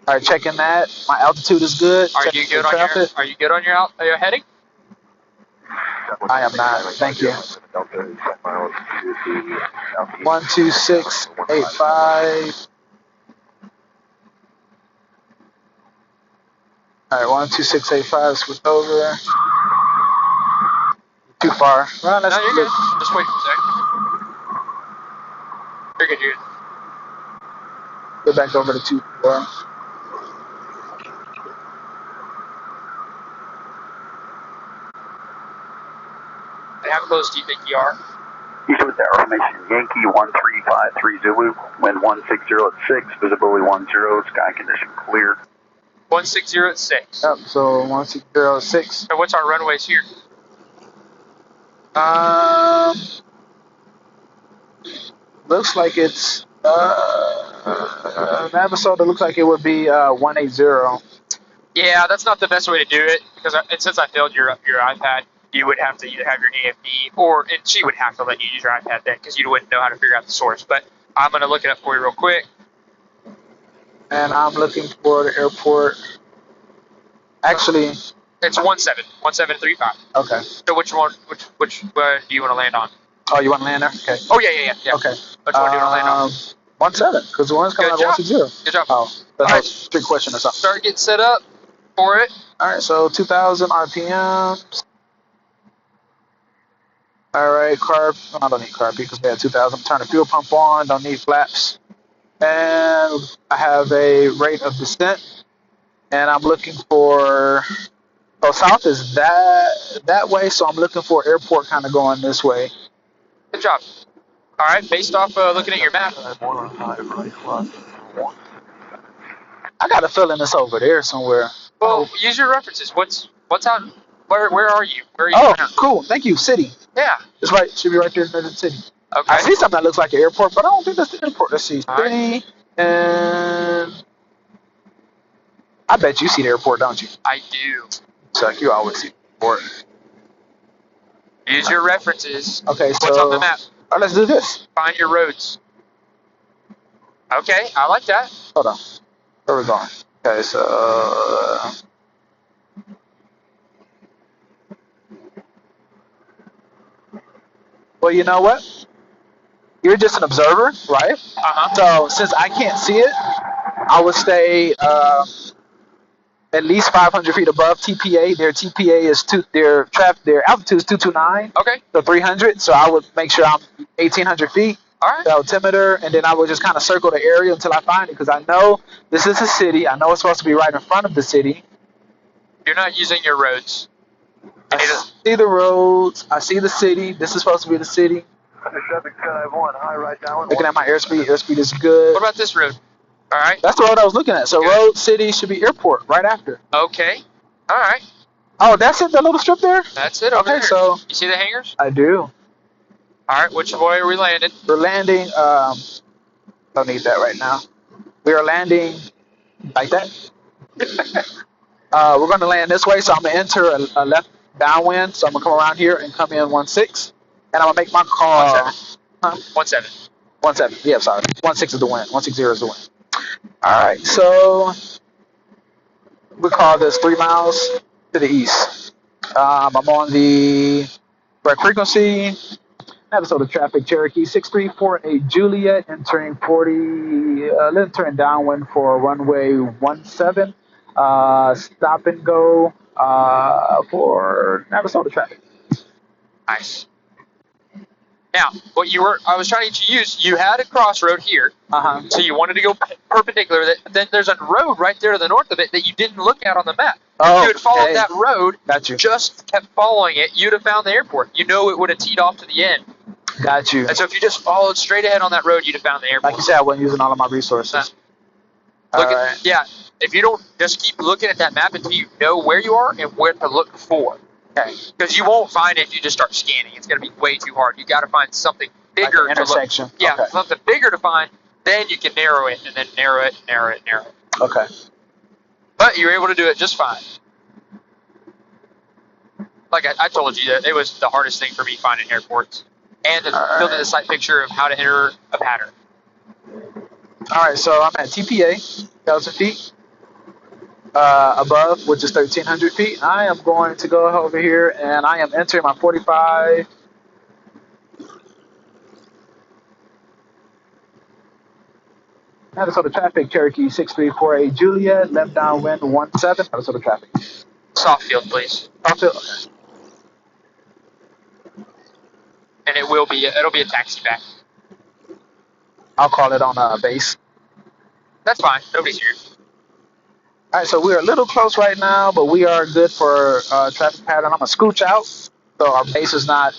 All right, checking that. My altitude is good. Are you good on your heading? I am not. Thank you. 12685. All right, 12685. Switch over. Too far. Well, No, you're good. Just wait for a sec. You're good. You're good. Go back over to 24. They have closed DPR. East with the formation Yankee 1353 Zulu, wind 160 at 6, visibility 10, sky condition clear. 160 at 6. Yep, so 160.6. So what's our runways here? Looks like it's Navasota looks like it would be 180. Yeah, that's not the best way to do it because since I failed your iPad, you would have to either have your AFD and she would have to let you use your iPad then because you wouldn't know how to figure out the source. But I'm gonna look it up for you real quick. And I'm looking for the airport. Actually, it's 1735. Okay. So which do you want to land on? Oh, you want to land there? Okay. Oh yeah. Okay. Which one do you want to land on? 17, because the one's coming out of 160. Good job. Oh, that's a trick question or something. Start getting set up for it. All right, so 2,000 RPMs. All right, carb. I don't need carb because we had 2,000. Turn the fuel pump on. Don't need flaps. And I have a rate of descent. And I'm looking for. So south is that way. So I'm looking for airport kind of going this way. Good job. All right, based off looking at your map. I got a feeling it's over there somewhere. Well, use your references. What's on? Where are you? Where are you? Oh, cool. Thank you. City. Yeah. It's right. Should be right there in the city. Okay. I see something that looks like an airport, but I don't think that's the airport. Let's see. All City. Right. And I bet you see the airport, don't you? I do. Chuck, you always see the airport. Use your references. Okay, so what's on the map? All right, let's do this. Find your roads. Okay, I like that. Hold on. Where are we going? Okay, so well, you know what? You're just an observer, right? Uh-huh. So since I can't see it, I would stay at least 500 feet above TPA. Their TPA is their altitude is 229. Okay. So 300. So I would make sure I'm 1,800 feet. All right. The altimeter, and then I would just kind of circle the area until I find it because I know this is a city. I know it's supposed to be right in front of the city. You're not using your roads. I see the roads. I see the city. This is supposed to be the city. Looking at my airspeed. Airspeed is good. What about this road? All right. That's the road I was looking at. So good. Road, city should be airport right after. Okay. All right. Oh, that's it? The little strip there? That's it over there. So you see the hangars? I do. All right. Which way are we landing? We're landing. Don't need that right now. We are landing like that. We're going to land this way, so I'm going to enter a left downwind. So I'm going to come around here and come in 16, and I'm going to make my call. 17. 17. Yeah, sorry. 16 is the wind. 160 is the wind. All right, so we call this 3 miles to the east. I'm on the correct frequency. Navasota traffic, Cherokee 6348 Juliet, entering downwind for runway 17. Stop and go for Navasota traffic. Nice. Now, I was trying to use, you had a crossroad here, so you wanted to go perpendicular. Then there's a road right there to the north of it that you didn't look at on the map. If you had followed that road, just kept following it, you'd have found the airport. You know it would have teed off to the end. Got you. And so if you just followed straight ahead on that road, you'd have found the airport. Like you said, I wasn't using all of my resources. Yeah, if you don't just keep looking at that map until you know where you are and where to look for. Okay. Because you won't find it if you just start scanning. It's going to be way too hard. You got to find something bigger like an intersection. To look. Yeah, something bigger to find. Then you can narrow it, and then narrow it. Okay. But you were able to do it just fine. Like I told you, that it was the hardest thing for me finding airports and building a site picture of how to enter a pattern. All right, so I'm at TPA, 1,000 feet above, which is 1,300 feet. I am going to go over here, and I am entering my 45. Minnesota traffic, Cherokee 6348 Juliet, left downwind 17, Minnesota traffic. Soft field, please. Soft field, okay. And it'll be a taxi back. I'll call it on base. That's fine. Nobody's here. All right, so we're a little close right now, but we are good for traffic pattern. I'm gonna scooch out, so our base is not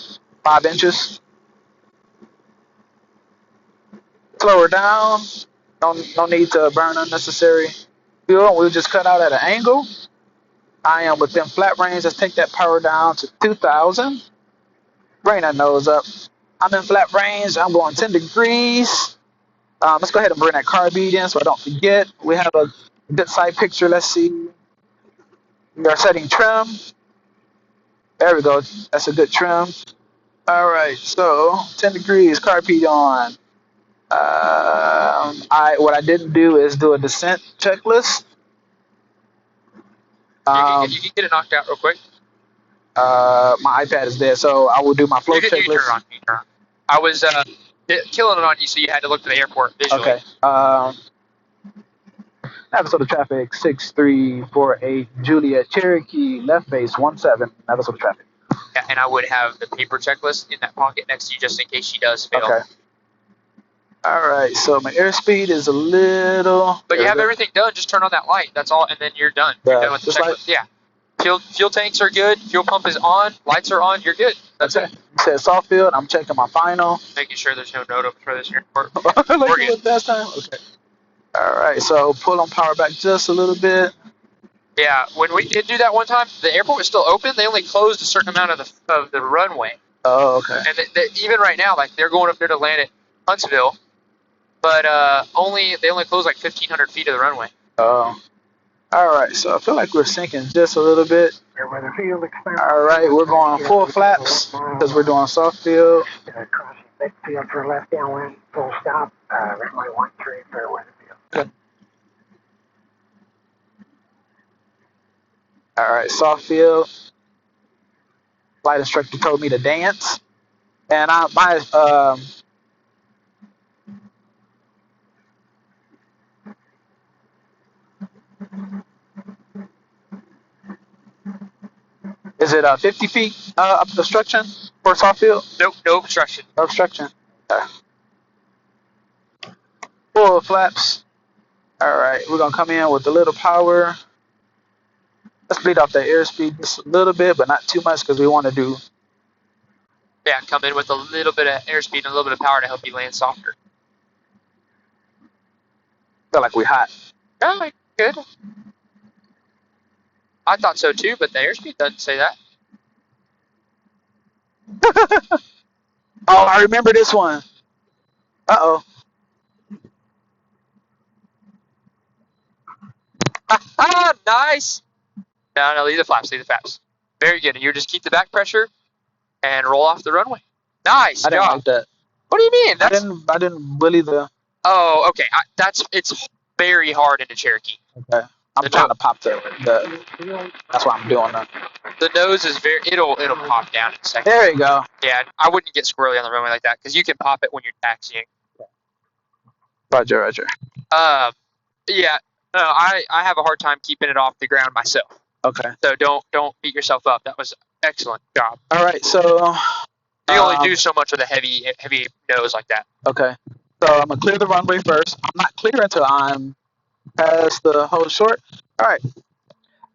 5 inches. Slow her down. No need to burn unnecessary fuel. We'll just cut out at an angle. I am within flat range. Let's take that power down to 2,000. Bring that nose up. I'm in flat range. I'm going 10 degrees. Let's go ahead and bring that carbide in so I don't forget. We have a good side picture. Let's see. We are setting trim. There we go. That's a good trim. All right. So 10 degrees. Carbide on. What I didn't do is do a descent checklist. You can get it knocked out real quick. My iPad is dead, so I will do my flow checklist. You turn it on. I was killing it on you, so you had to look to the airport visually. Okay. Episode of traffic 6348 Juliet Cherokee left base 17. Episode of traffic. Yeah, and I would have the paper checklist in that pocket next to you just in case she does fail. Okay. All right, so my airspeed is a little. But you have everything done. Just turn on that light. That's all, and then you're done. You're done with the checklist. Yeah. Fuel tanks are good. Fuel pump is on. Lights are on. You're good. That's it. You said soft field. I'm checking my final. Making sure there's no note for this airport. Like it was last time. Okay. All right, so pull on power back just a little bit. Yeah, when we did do that one time, the airport was still open. They only closed a certain amount of the runway. Oh, okay. And even right now, like they're going up there to land at Huntsville, but they only closed like 1,500 feet of the runway. Oh. All right, so I feel like we're sinking just a little bit. All right, we're going full flaps because we're doing soft field. Crossing midfield for left downwind, full stop, runway 13, fair weather field. Okay. All right, soft field. Flight instructor told me to dance, and is it 50 feet obstruction for soft field? Nope, no obstruction. No obstruction. Okay. Full flaps. All right, we're gonna come in with a little power. Let's bleed off that airspeed just a little bit, but not too much because we want to do. Yeah, come in with a little bit of airspeed and a little bit of power to help you land softer. Feel like we're hot. Oh, good. I thought so too, but the airspeed doesn't say that. Oh, I remember this one. Uh-oh. Ah, nice. No, leave the flaps, Very good. And you just keep the back pressure and roll off the runway. Nice I didn't job. like that. What do you mean? I didn't really the. Oh, okay. It's very hard into Cherokee. Okay. I'm trying to pop the. That's why I'm doing that. The nose is it'll pop down in a second. There you go. Yeah, I wouldn't get squirrely on the runway like that because you can pop it when you're taxiing. Roger. Yeah. No, I have a hard time keeping it off the ground myself. Okay. So don't beat yourself up. That was excellent job. All right. So You only do so much with a heavy nose like that. Okay. So I'm gonna clear the runway first. I'm not clear until I'm past the whole short. All right.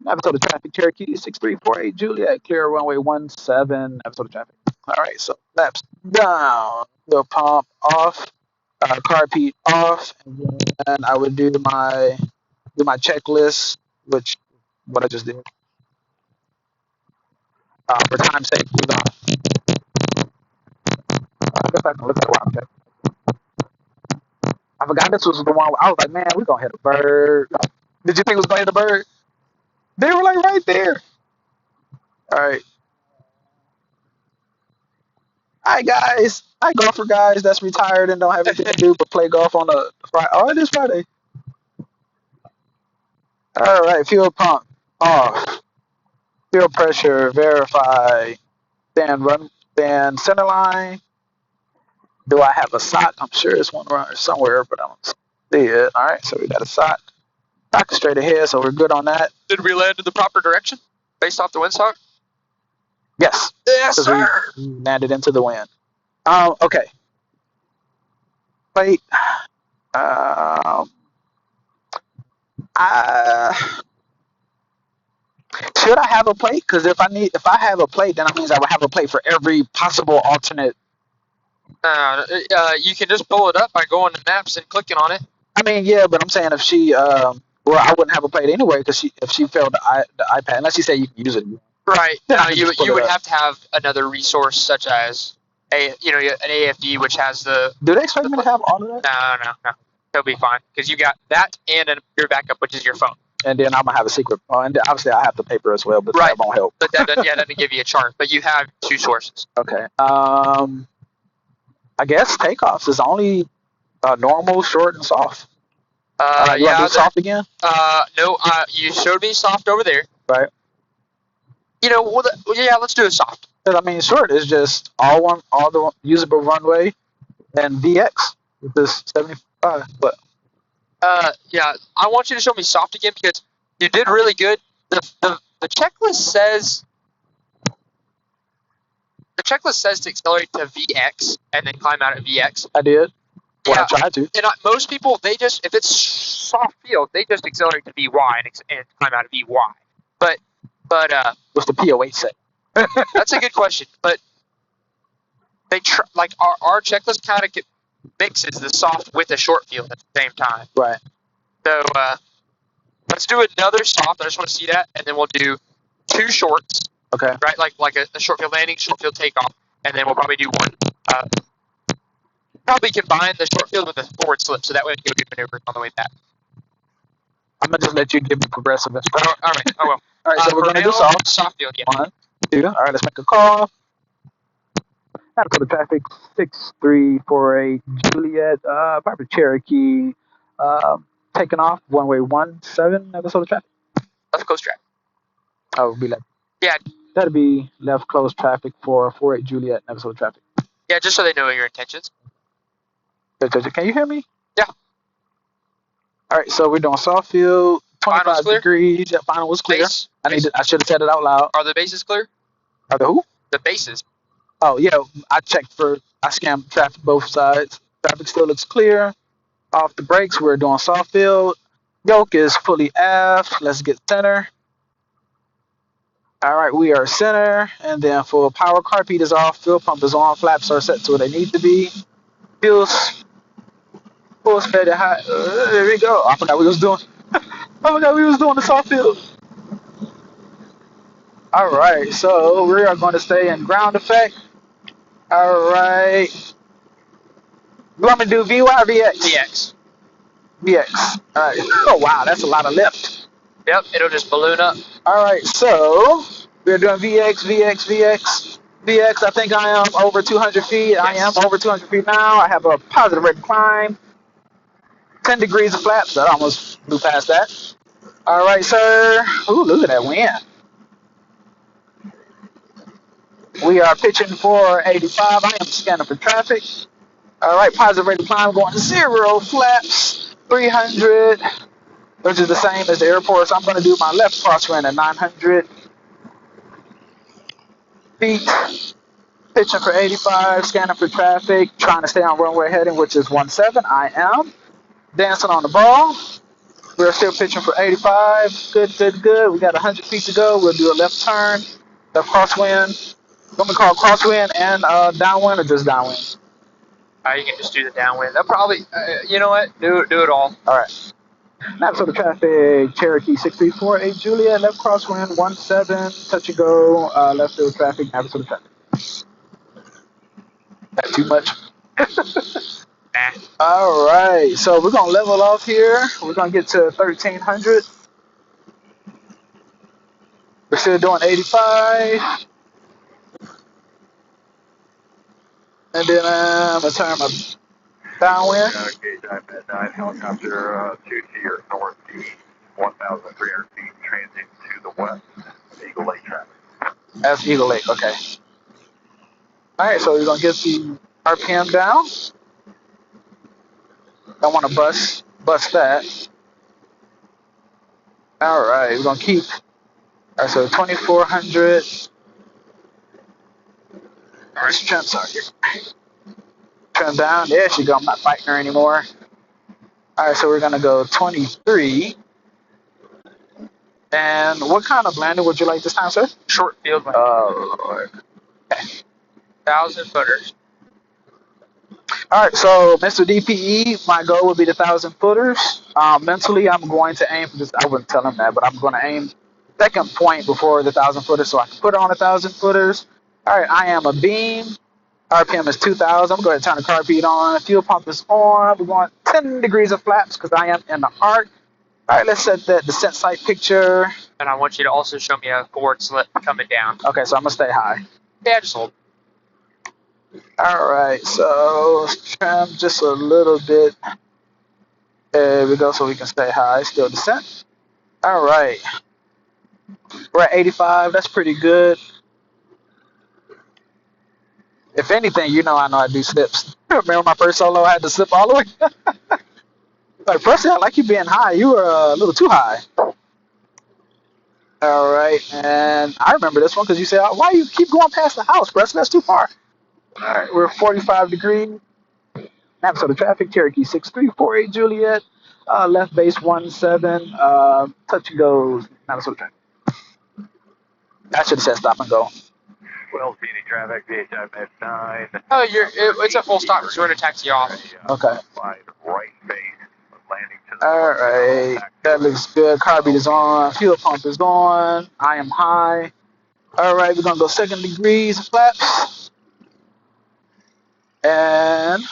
Navigate traffic, Cherokee 6348 Juliet, clear runway 17. Navigate traffic. All right. So laps down. The pump off. Car Pete off, and then I would do my checklist, which what I just did. For time's sake, leave it off. I guess I can look at what I'm checking. I forgot this was the one where I was like, man, we're gonna hit a bird. Did you think it was gonna hit a bird? They were like right there. All right. Hi guys. Hi golfer guys that's retired and don't have anything to do but play golf on a Friday. Oh, it is Friday. All right, fuel pump off. Fuel pressure verify. Then center line. Do I have a sock? I'm sure it's one around somewhere, but I don't see it. All right, so we got a sock. Sock is straight ahead, so we're good on that. Did we land in the proper direction based off the windsock? Yes. Yes, sir. We landed into the wind. Okay. Plate. Should I have a plate? Because if I have a plate, then that means I would have a plate for every possible alternate. You can just pull it up by going to maps and clicking on it. I mean, yeah, but I'm saying if she, well, I wouldn't have a plate anyway because if she failed the iPad, unless you say you can use it. Right. You would have to have another resource such as an AFD, which has the. Do they expect me to have all of that? No. They'll be fine because you got that and your backup, which is your phone. And then I'm gonna have a secret. And obviously I have the paper as well, but that won't help. But that doesn't give you a chart. But you have two sources. Okay. I guess takeoffs is only normal, short, and soft. You want to do soft again? No. You showed me soft over there. Right. Let's do a soft. I mean, short is just all the usable runway, and VX with this 75. But I want you to show me soft again because you did really good. The checklist says to accelerate to VX and then climb out at VX. I did. Well, I tried to. And most people, if it's soft field, they just accelerate to VY and climb out of VY. But what's the POH say? That's a good question. But they our checklist kind of mixes the soft with the short field at the same time. Right. So let's do another soft. I just want to see that, and then we'll do two shorts. Okay. Right, like a short field landing, short field takeoff, and then we'll probably do one. Probably combine the short field with the forward slip, so that way we can do maneuvers on the way back. I'm gonna just let you give me progressive instructions. All right. I will. All right. So we're gonna do soft. Soft field. Yeah. 1, 2. All right. Let's make a call. Now go to traffic 6348 Juliet, Piper Cherokee, taking off runway 17. Episode of traffic. Left close traffic. Oh, it'll be left. Yeah. That'll be left close traffic for 48 Juliet, episode of traffic. Yeah, just so they know your intentions. Can you hear me? Yeah. All right, so we're doing soft field, 25 degrees. Yeah, final was clear. I should have said it out loud. Are the bases clear? Are the who? The bases. Oh yeah, I scanned traffic both sides. Traffic still looks clear. Off the brakes, we're doing soft field. Yoke is fully aft. Let's get center. All right, we are center, and then for power, carpet is off, fuel pump is on, flaps are set to where they need to be. Fuel's fed at high. There we go. I forgot we was doing. The soft field. All right, so we are going to stay in ground effect. All right. You want me to do VY or VX? VX. All right. Oh wow, that's a lot of lift. Yep, it'll just balloon up. All right, so we're doing VX. VX, I think I am over 200 feet. Yes. I am over 200 feet now. I have a positive rate of climb. 10 degrees of flaps. I almost blew past that. All right, sir. Ooh, look at that wind. We are pitching for 85. I am scanning for traffic. All right, positive rate of climb going 0 flaps. 300. Which is the same as the airport. So I'm going to do my left crosswind at 900 feet. Pitching for 85, scanning for traffic, trying to stay on runway heading, which is 17. I am. Dancing on the ball. We're still pitching for 85. Good, good, good. We got 100 feet to go. We'll do a left turn, left crosswind. What we call crosswind and downwind or just downwind? You can just do the downwind. That probably, you know what? Do it all. All right. Maps of the traffic, Cherokee 6348 Juliet, left crosswind 17, touch and go, left field traffic, maps of the traffic. That too much? Nah. All right, so we're gonna level off here. We're gonna get to 1300. We're still doing 85. And then I'm gonna turn my downwind. Gauge I-9, helicopter 2T or northeast, 1,300 feet, transit to the west, Eagle Lake traffic. That's Eagle Lake, okay. All right, so we're gonna get the RPM down. Don't want to bust that. All right, we're gonna keep. All right, so 2400. All right, sorry. Trim down. There she go. I'm not fighting her anymore. All right, so we're gonna go 23. And what kind of landing would you like this time, sir? Short field landing. Oh, Lord. Okay. 1,000 footers. All right, so Mr. DPE, my goal would be the 1,000 footers. Mentally, I'm going to aim for this. I wouldn't tell him that, but I'm going to aim second point before the 1,000 footers so I can put on 1,000 footers. All right, I am a beam. RPM is 2,000. I'm going to turn the carpet on. Fuel pump is on. We're going 10 degrees of flaps because I am in the arc. All right, let's set that descent site picture. And I want you to also show me a forward slip coming down. Okay, so I'm going to stay high. Yeah, just hold. All right, so trim just a little bit. There we go, so we can stay high. Still descent. All right. We're at 85. That's pretty good. If anything, you know I do slips. Remember my first solo, I had to slip all the way? Like, Presley, I like you being high. You were a little too high. All right, and I remember this one because you said, why you keep going past the house, Presley? That's too far. All right, we're 45 degrees. Maps of the traffic, Cherokee 6348 Juliet. Left base 17. Touch and goes. Maps of the traffic. I should have said stop and go. 12 feet traffic, VHI at 9. Oh, it's a full stop because we're going to taxi off. Okay. Right base, landing to the All right, that looks good. Carbeat is on. Fuel pump is on. I am high. All right, we're gonna go second degrees flaps, and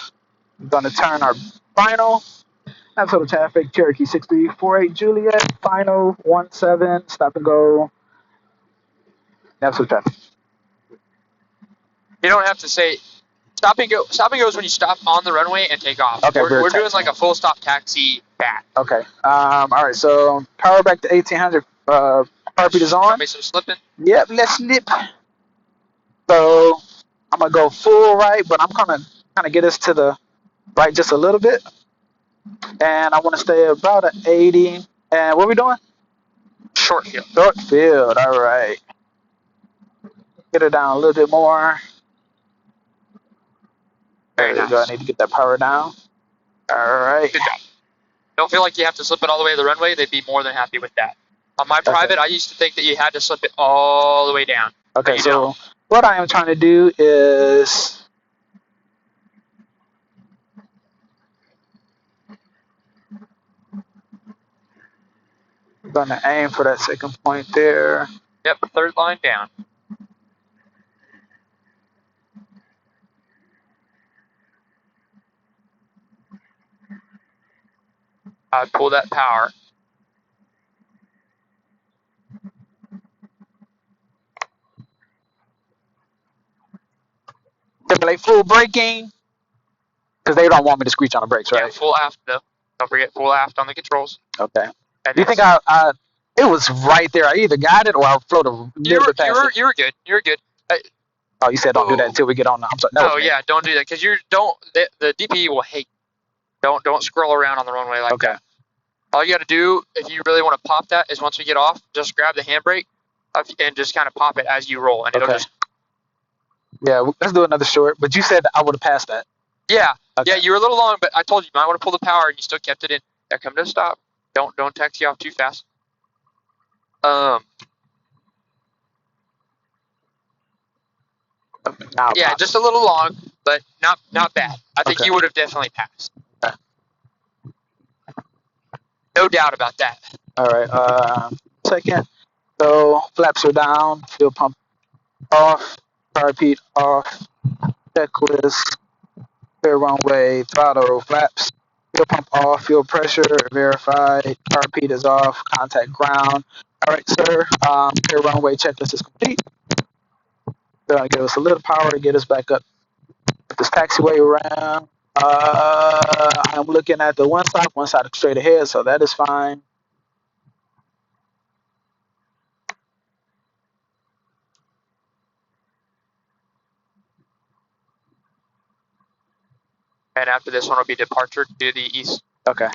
we're gonna turn our final. Absolute traffic, Cherokee 6348 Juliet. Final 17. Stop and go. Absolute traffic. You don't have to say stop and go. Stop and go is when you stop on the runway and take off. Okay, we're doing like a full stop taxi back. Okay. All right. So power back to 1800. Carbeat is on. Maybe some slipping. Yep. Let's slip. So I'm gonna go full right, but I'm gonna kind of get us to the right just a little bit, and I want to stay about an 80. And what are we doing? Short field. Short field. All right. Get it down a little bit more. Very There you go. I need to get that power down. All right. Good job. Don't feel like you have to slip it all the way to the runway. They'd be more than happy with that. On my private, I used to think that you had to slip it all the way down. Okay, so what I am trying to do is I'm gonna aim for that second point there. Yep, third line down. I pull that power. Simulate full braking because they don't want me to screech on the brakes, right? Yeah, full aft though. Don't forget full aft on the controls. Okay. And Do you think it was right there? I either got it or I floated a little bit past it. You were good. You were good. Oh, you said don't do that until we get on. I'm sorry. No, yeah, don't do that because the DPE will hate. Don't scroll around on the runway like that. All you got to do if you really want to pop that is once we get off, just grab the handbrake and just kind of pop it as you roll, and it'll just. Yeah, let's do another short. But you said that I would have passed that. Yeah, Okay. yeah, you were a little long, but I told you might want to pull the power, and you still kept it in. Yeah, come to a stop. Don't taxi off too fast. Now Yeah, just a little long, but not bad. I think Okay. you would have definitely passed. Okay. No doubt about that. All right. Second. So flaps are down. Fuel pump off. Car repeat off. Checklist. Clear runway. Throttle flaps. Fuel pump off. Fuel pressure verified. Car repeat is off. Contact ground. All right, sir. Clear runway checklist is complete. They're gonna give us a little power to get us back up this taxiway around. I'm looking at the one side straight ahead, so that is fine. And after this one will be departure to the east. Okay.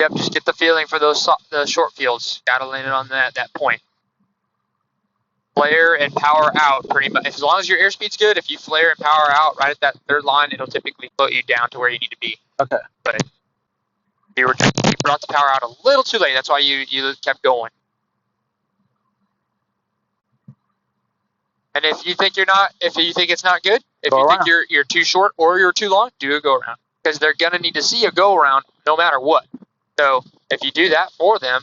Yep, just get the feeling for the short fields. Gotta land it on that point. Flare and power out pretty much. As long as your airspeed's good, if you flare and power out right at that third line, it'll typically float you down to where you need to be. Okay. But you brought the power out a little too late. That's why you kept going. And if you think it's not good, if Go you around. think you're too short or you're too long, do a go around because they're gonna need to see a go around no matter what. So if you do that for them,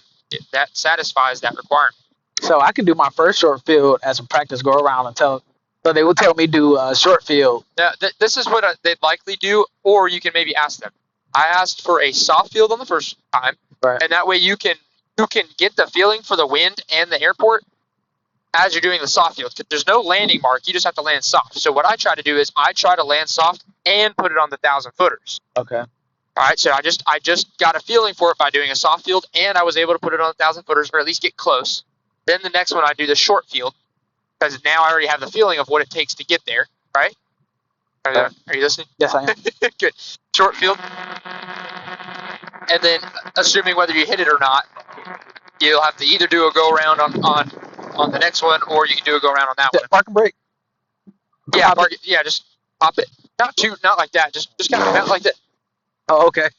that satisfies that requirement. So I can do my first short field as a practice go around and tell. So they will tell me do a short field. Now, this is what they'd likely do, or you can maybe ask them. I asked for a soft field on the first time, Right. and that way you can get the feeling for the wind and the airport as you're doing the soft field. There's no landing mark; you just have to land soft. So what I try to do is I try to land soft and put it on the 1,000 footers. Okay. All right, so I just got a feeling for it by doing a soft field, and I was able to put it on the 1,000 footers, or at least get close. Then the next one I do the short field, because now I already have the feeling of what it takes to get there. Right? Are you listening? Yes, I am. Good. Short field. And then, assuming whether you hit it or not, you'll have to either do a go around on the next one, or you can do a go around on that one. Park and brake. Yeah, park it. Yeah, just pop it. Not like that. Just kind of like that. Oh, okay.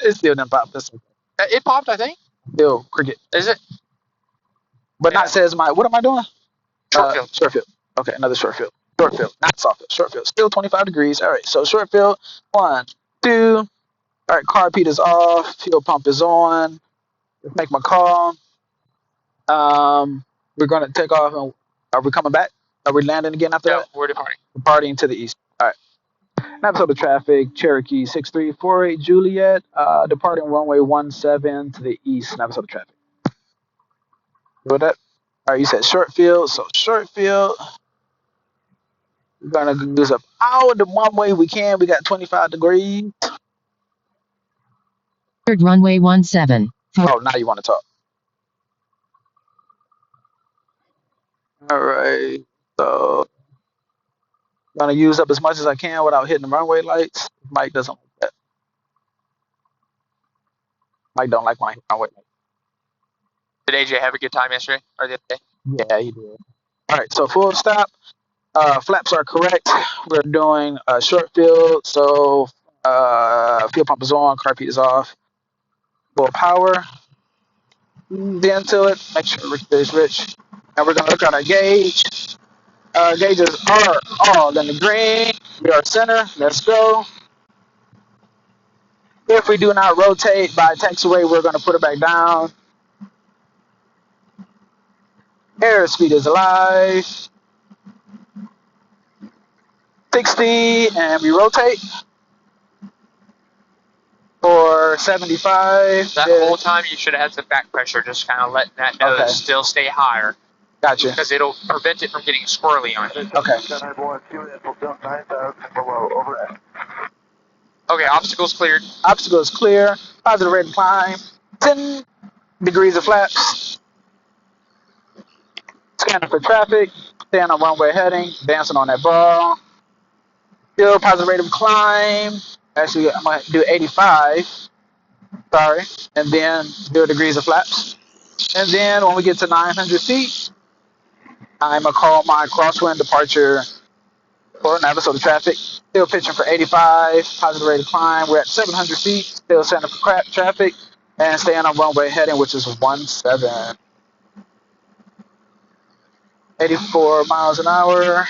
It still didn't pop. This one. It popped, I think. Still cricket. Is it? But Yeah. not says my. What am I doing? Short field. Short field. Okay, another short field. Short field, not soft field. Short field. Still 25 degrees. All right. So short field. 1, 2. All right. Car repeat is off. Fuel pump is on. Let's make my call. We're gonna take off. And are we coming back? Are we landing again after that? We're departing. Departing to the east. All right. An episode of traffic. Cherokee 6348 Juliet. Departing runway 17 to the east. An episode of traffic. With that. All right. You said short field. So short field. We're gonna use up all the one way we can. We got 25 degrees. Runway 17. Oh, now you want to talk. All right. So I'm gonna use up as much as I can without hitting the runway lights. Mike doesn't like that. Mike don't like when I hit runway lights. Did AJ have a good time yesterday or the other day? Yeah, he did. All right. So full stop. Flaps are correct. We're doing a short field. So fuel pump is on. Car repeat is off. Full power. Into it. Make sure Rich is rich. And we're gonna look at our gauge. Gauges are all in the green. We are center. Let's go. If we do not rotate by taxiway, we're going to put it back down. Airspeed is alive. 60, and we rotate. For 75. That whole time you should have had some back pressure, just kind of letting that nose still stay higher. Gotcha. Because it'll prevent it from getting squirrely on you. Okay. Okay, obstacles cleared. Obstacle is clear. Positive rate of climb. 10 degrees of flaps. Scanning for traffic. Staying on runway heading. Dancing on that ball. Still positive rate of climb. Actually, I'm going to do 85. Sorry. And then 0 degrees of flaps. And then when we get to 900 feet, I'm going to call my crosswind departure for Navasota traffic. Still pitching for 85, positive rate of climb. We're at 700 feet, still setting for traffic, and staying on runway heading, which is 17. 84 miles an hour.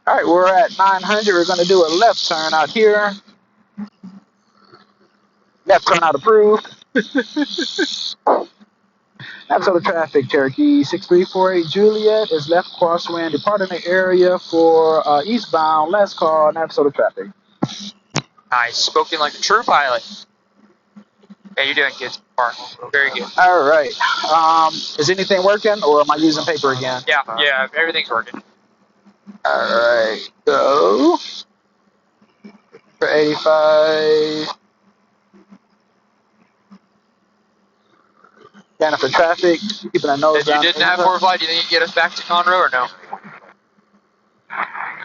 All right, we're at 900. We're going to do a left turn out here. Left turn out approved. Navasota traffic, Cherokee 6348 Juliet is left crosswind departing the area for eastbound. Last call, Navasota traffic. Nice. Spoken like a true pilot. Yeah, you're doing good so far. Very good. All right. Is anything working, or am I using paper again? Yeah, everything's working. All right. Go for 85. Scanning for traffic. Keeping a nose If you down. didn't have 4-flight, do you think you get us back to Conroe or no?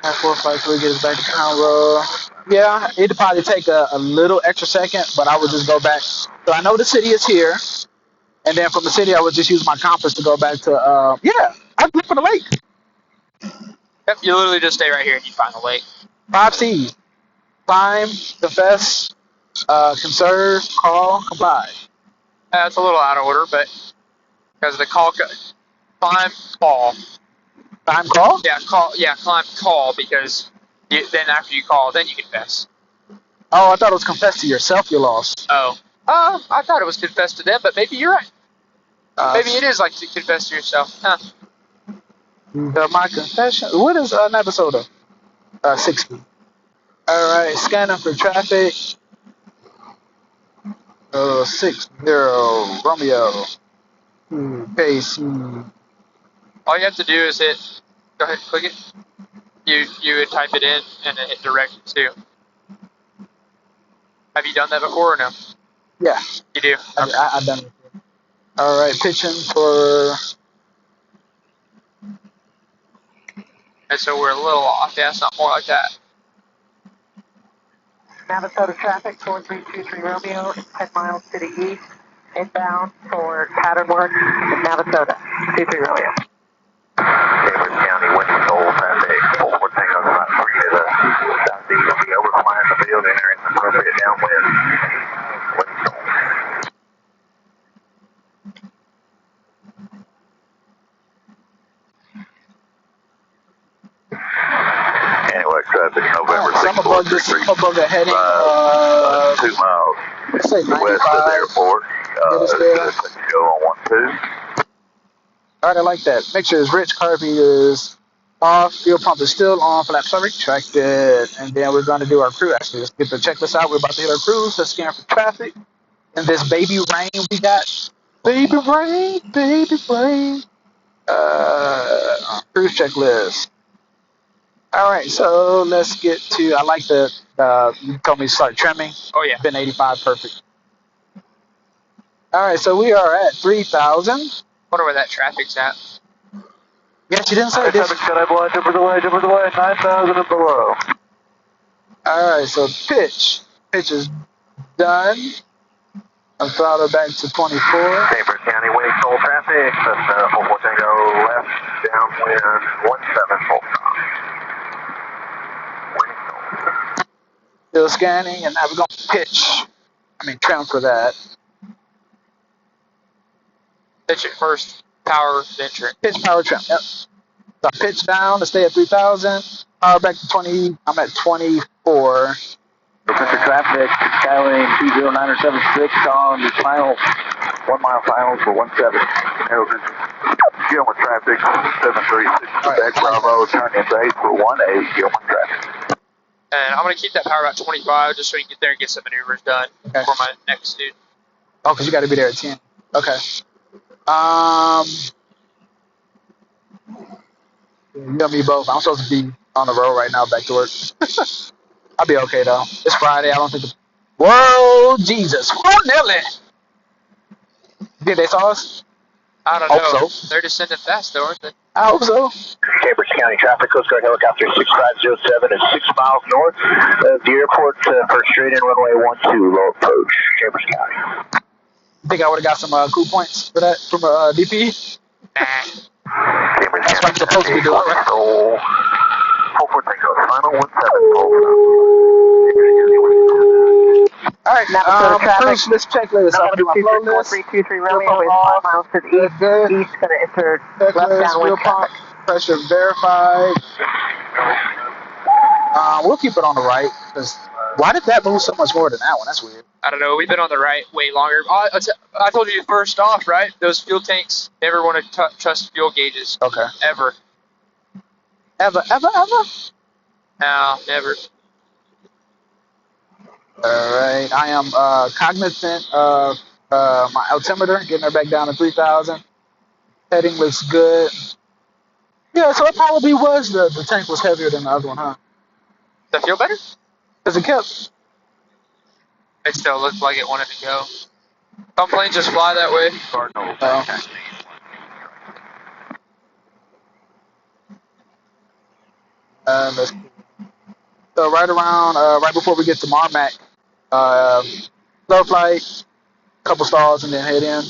453 get us back to Conroe. Yeah, it'd probably take a little extra second, but I would just go back. So I know the city is here, and then from the city, I would just use my compass to go back to. I'd look for the lake. Yep, you literally just stay right here and you find the lake. 5 C's: climb, confess, conserve, call, comply. That's a little out of order, but because of the climb, call. Climb, call. Climb, call, because then after you call, then you confess. Oh, I thought it was confess to yourself you lost. Oh. I thought it was confess to them, but maybe you're right. Maybe it is like to confess to yourself. Huh. My confession. What is Navasota? 60. All right, scanning for traffic. 60 Romeo. Casey. All you have to do is go ahead, click it. You would type it in and then hit directions too. Have you done that before or no? Yeah. You do? Okay. I've done it. All right, pitching for. And so we're a little off. Yeah, it's not more like that. Navasota traffic, 4323 Romeo, 10 miles to the east, inbound for pattern work in Navasota, 23 Romeo. Chambers County, wind control traffic, 44 Tango, about 3 to the southeast. Be overflying the field, entering appropriate downwind. Wind control. Anyway, traffic, November 6th. I'm above the heading. 2 miles Let's say 95. west of the airport. Go on 12. All right, I like that. Make sure it's rich. Carby is off. Fuel pump is still on. Flaps are retracted. And then we're going to do our crew. Actually, let's get the checklist out. We're about to hit our cruise. Let's scan for traffic. And this baby rain we got. Baby rain, baby rain. Cruise checklist. All right, so let's get to. I like the. You told me to start trimming. Oh yeah. Been 85, perfect. All right, so we are at 3,000. Wonder where that traffic's at. Yes, you didn't say this. Jumper delay, 9,000 and below. All right, so pitch. Pitch is done. I'm throttle back to 24. Chambers County, wind control traffic. That's 44 Tango left, downwind 17 full stop. Wind control. Still scanning, and now we're going to pitch. Trim for that. Pitch it first, power, then trim. Pitch, power, trim. Yep. So I pitch down to stay at 3,000. Power back to 20. I'm at 24. Pacific traffic, Skylane 20976 on the final 1 mile final for 17. Gilman traffic 736 Quebec Bravo, turn into 8 for 18 Gilman traffic. And I'm going to keep that power about 25 just so we can get there and get some maneuvers done for my next dude. Oh, because you got to be there at 10. Okay. You and me both. I'm supposed to be on the road right now, back to work. I'll be okay though. It's Friday. I don't think. Whoa, Jesus! Whoa, Nelly! Did they saw us? I don't know. Hope so. They're descending fast though, aren't they? I hope so. Chambers County traffic, Coast Guard helicopter 6507 is 6 miles north of the airport for straight in runway 12, low approach, Chambers County. Think I would have got some cool points for that from DP? That's what I'm supposed to be doing, right? So, hopefully things are final 17. All right, first, let's check list. I'm going to do my flow list. 4323 Fuel Romeo pump is off. 5 miles to the Good, east. good. East going to enter Check left list, downwind fuel pump, traffic. pressure verified. We'll keep it on the right. Cause why did that move so much more than that one? That's weird. I don't know. We've been on the right way longer. I told you first off, right? Those fuel tanks never want to trust fuel gauges. Okay. Ever. Ever? No, never. All right. I am cognizant of my altimeter, getting her back down to 3,000. Heading looks good. Yeah, so it probably was the tank was heavier than the other one, huh? Does that feel better? Because it kept. It still looked like it wanted to go. Some planes just fly that way. So right around, right before we get to Marmac, slow flight, couple stalls, and then head in.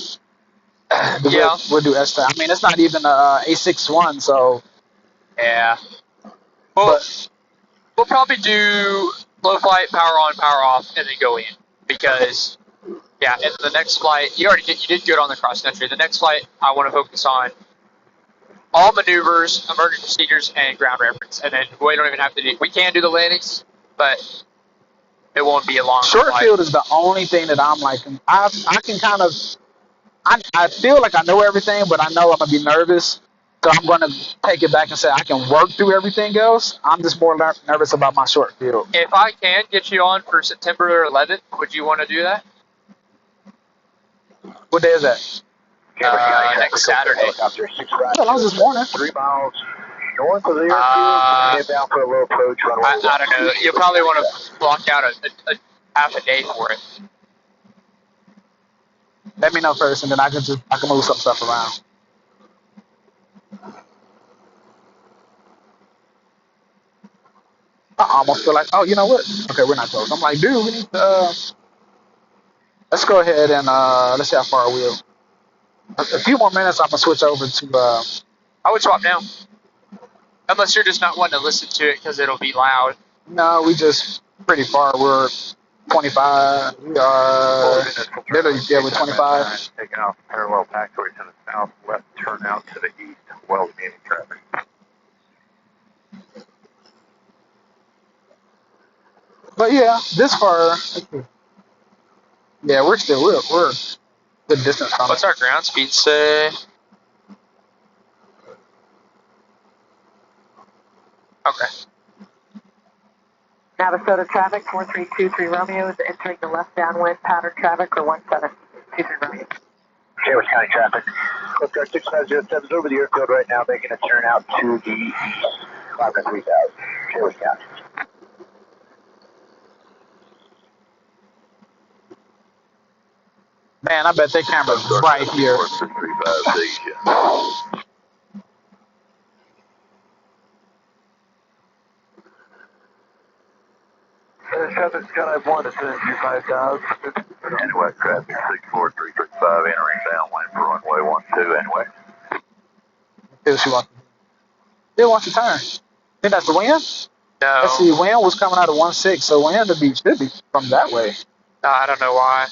Yeah. We'll do S time. I mean, it's not even a A61, so. Yeah. Well, we'll probably do low flight, power on, power off, and then go in. Because, yeah, and the next flight, you did good on the cross country. The next flight, I want to focus on all maneuvers, emergency procedures, and ground reference. And then we don't even have to we can do the landings, but it won't be a long Short flight. field is the only thing that I'm like, I can kind of, I feel like I know everything, but I know I'm going to be nervous. So I'm going to take it back and say I can work through everything else. I'm just more nervous about my short field. If I can get you on for September 11th, would you want to do that? What day is that? Next Saturday. How long is this morning? 3 miles north of the airfield. Head down for a low approach runway. I don't know. You'll probably want to block out a half a day for it. Let me know first, and then I can move some stuff around. I almost feel like, oh, you know what? Okay, we're not close. I'm like, dude, we need to. Let's go ahead and let's see how far we'll. A few more minutes, I'm gonna switch over to. I would swap now, unless you're just not wanting to listen to it because it'll be loud. No, we just pretty far. We're 25. We are literally, yeah, we're 25. Taking off parallel pathway to the south, left turn out to the east, well gaining traffic. But yeah, this far. Yeah, we're good distance from. What's our ground speed say? Okay. Navasota traffic, 4323 Romeo is entering the left downwind pattern traffic for 1723 Romeo. Checkride County traffic. Coast Guard 6507 is over the airfield right now, making a turn out to the east. 53000. Checkride County. Man, I bet that camera's right here. Traffic Skydive 1 descending to 5000. Anyway, traffic 64335 entering downwind for runway 12 anyway. She wants to turn. Think that's the wind? No. Let's see, wind was coming out of 1-6, so wind should be from that way. I don't know why.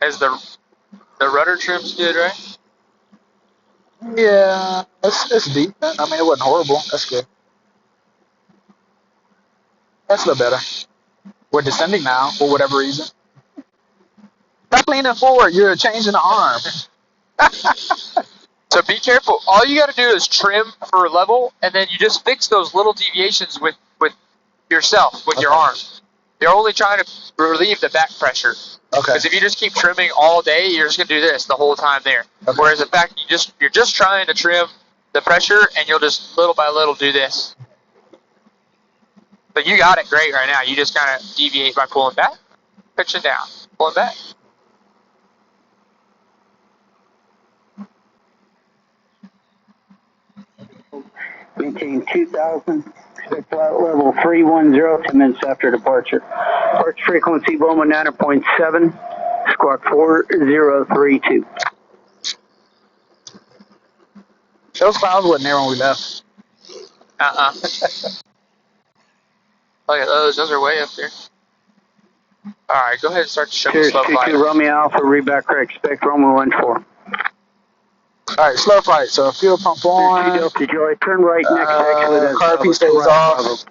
Is the rudder trim's good, right? Yeah, it's decent. I mean, it wasn't horrible. That's good. That's a little better. We're descending now for whatever reason. Stop leaning forward. You're changing the arm. So be careful. All you got to do is trim for level, and then you just fix those little deviations with yourself, with your arm. You're only trying to relieve the back pressure. Okay. Because if you just keep trimming all day, you're just gonna do this the whole time there. Okay. Whereas in fact, you're just trying to trim the pressure, and you'll just little by little do this. But you got it great right now. You just kind of deviate by pulling back, pitch it down, pulling back. Maintain 2000, flight level 310, 10 minutes after departure. Park frequency 119.7, squawk 4032. Those clouds wasn't there when we left. Look at those. Those are way up there. All right, go ahead and start to show me Cheers, slow flight. 22 Romeo Alpha, read back correct, expect Romeo 14. All right, slow flight. So fuel pump on. Delta Joy, turn right next exit with us. Car P stays off.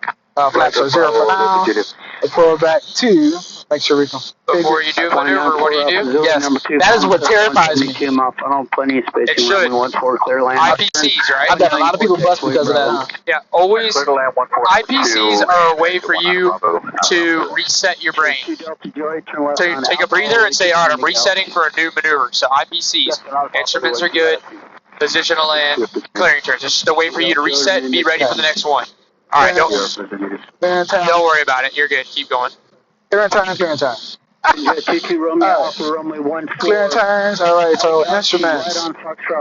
Flaps are 0 for now. We'll pull back 2. Make sure we can. Before you do a maneuver, what do you do? Yes, that is what terrifies me. Plenty of space. It should. IPCs, right? I've got a lot of people bust because of that, huh? Yeah, always. IPCs are a way for you to reset your brain. To take a breather and say, all right, I'm resetting for a new maneuver. So IPCs, instruments are good, position to land, clearing turns. It's just a way for you to reset and be ready for the next one. All right, don't worry about it. You're good. Keep going. Clearing turn and clearing turn. 22 Romeo Alpha, runway 14. Clearing turns. All right, so instruments.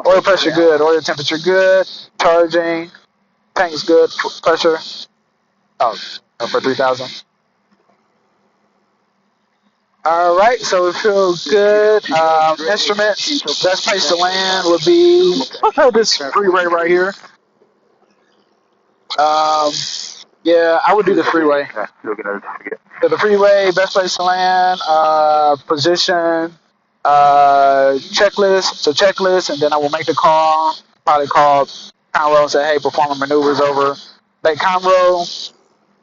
Oil pressure good. Oil temperature good. Charging. Tank's good. Pressure. Oh, for 3,000. All right, so it feels good. Instruments. Best place to land would be this freeway right here. Yeah, I would do the freeway. So the freeway, best place to land, position, checklist. So checklist, and then I will make the call. Probably call Conroe and say, hey, performing maneuvers over Lake Conroe.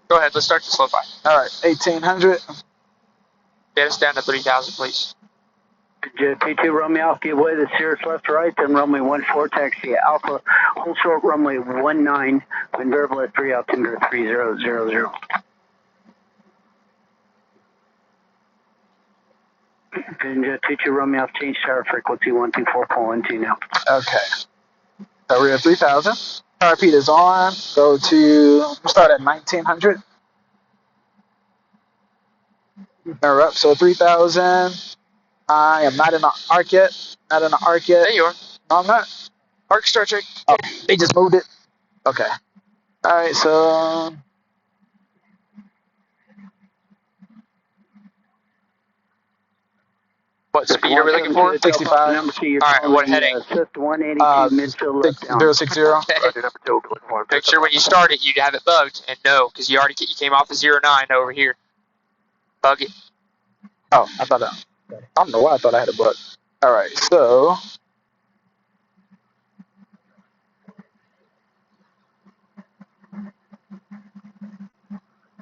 Go ahead. Let's start the slow flight. All right, 1,800. Get us down to 3,000, please. T2 Romeo Alpha, give way to Sirius left right, then runway 14, taxi Alpha, hold short runway 19, wind variable at 3, altimeter 3000. Jet 22 Romeo Alpha, change tower frequency 124.12 now. Okay. So we're at 3,000. RP is on. Go to, we'll start at 1,900. We're up, so 3,000. I am not in the arc yet. Not in the arc yet. There you are. No, I'm not. Arc Star Trek. Oh, they just moved it. Okay. All right, so what speed are we looking for? 65. All right, what heading? 060. Okay. Make sure when you start it, you have it bugged and no, because you came off the 09 over here. Bug it. Oh, I thought that. I don't know why I thought I had a bug. All right, so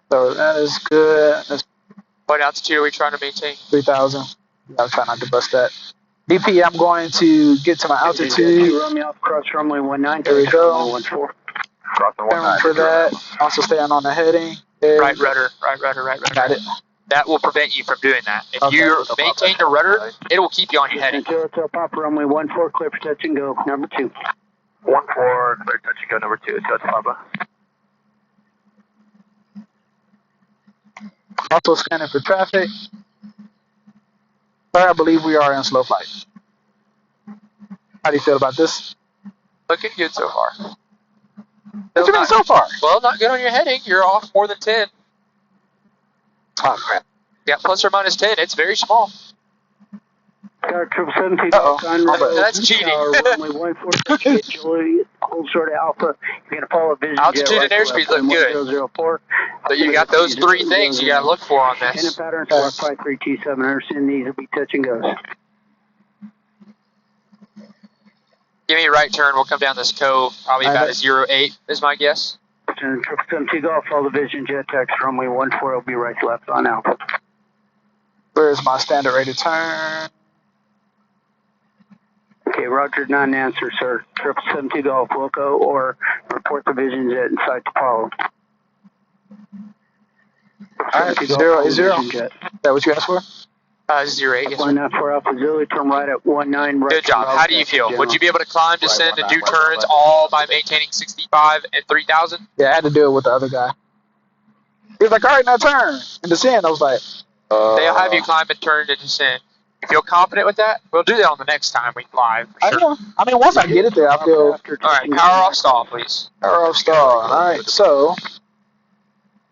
that is good. That's What altitude are we trying to maintain? 3,000. I'll try not to bust that. DP, I'm going to get to my altitude. Cross runway 19. There we go. 14. For that, also staying on the heading. There. Right rudder. Got it. That will prevent you from doing that. If Okay. you maintain the rudder, it will keep you on your heading. Hotel Papa, runway 14, clear for touch and go, number 2. 14, clear touch and go, number 2. It's Papa. Also scanning for traffic. Sir, I believe we are in slow flight. How do you feel about this? Looking good so far. What you mean so far? Well, not good on your heading. You're off more than 10. Oh, crap. Yeah, plus or minus 10. It's very small. That's cheating. Hold short Alpha. You're going to follow vision. Altitude and airspeed look good. 004. But you got those three things you got to look for on In a this. pattern, squawk 5327. Understand these will be touch and goes. Give me a right turn. We'll come down this cove. Probably about a 08 is my guess. 772 Golf, follow the vision, jet tax, runway 14 will be right to left on Alpha. Where's my standard rated turn? Okay, Roger, non-answer, sir. 772 Golf, Wilco, or report the vision jet inside to follow. Alright, 0 is 0. Is that what you asked for? 08. Yes, sir. 4 Alpha Zulu, turn right at 19. Right. Good job. How do you feel? Would you be able to climb, descend, and do turns all by maintaining 65 and 3,000? Yeah, I had to do it with the other guy. He was like, all right, now turn and descend. I was like, They'll have you climb and turn and descend. You feel confident with that? We'll do that on the next time we fly. For sure. I mean, once I get it there, I feel. All right, power off stall, please. Power off stall. All right, so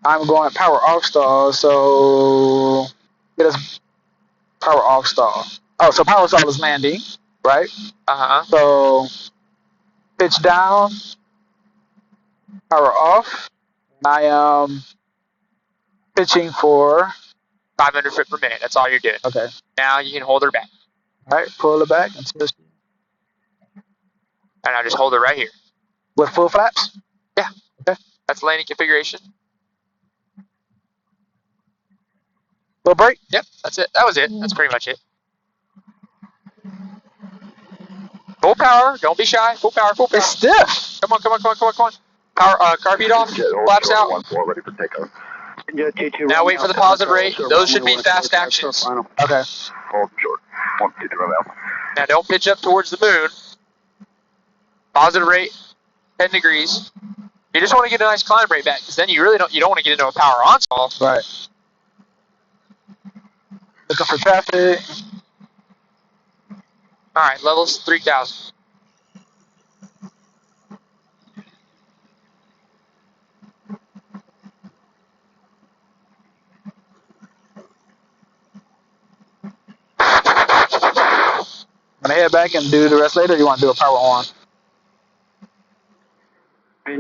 I'm going power off stall, so get us power off stall. Oh, so power stall is landing, right? So pitch down, power off. I am pitching for 500 foot per minute. That's all you're doing. okay. Now you can hold her back. All right, pull it back until And I just hold her right here. with full flaps. Yeah. Okay. That's landing configuration. Little break. Yep. That's it. That was it. That's pretty much it. Full power. Don't be shy. Full power. Full power. It's stiff. Come on. Come on. Come on. Come on. Come on. Power. Car beat off. Flaps out. 1-4, ready for takeoff. Now wait for the positive rate. Those should be fast actions. Okay. Hold short. 1-2 Romeo. Now don't pitch up towards the moon. Positive rate, 10 degrees. You just want to get a nice climb rate back, because then you really don't want to get into a power on stall. Right. Looking for traffic. All right, levels 3,000. I'm gonna head back and do the rest later. Or you want to do a power on? All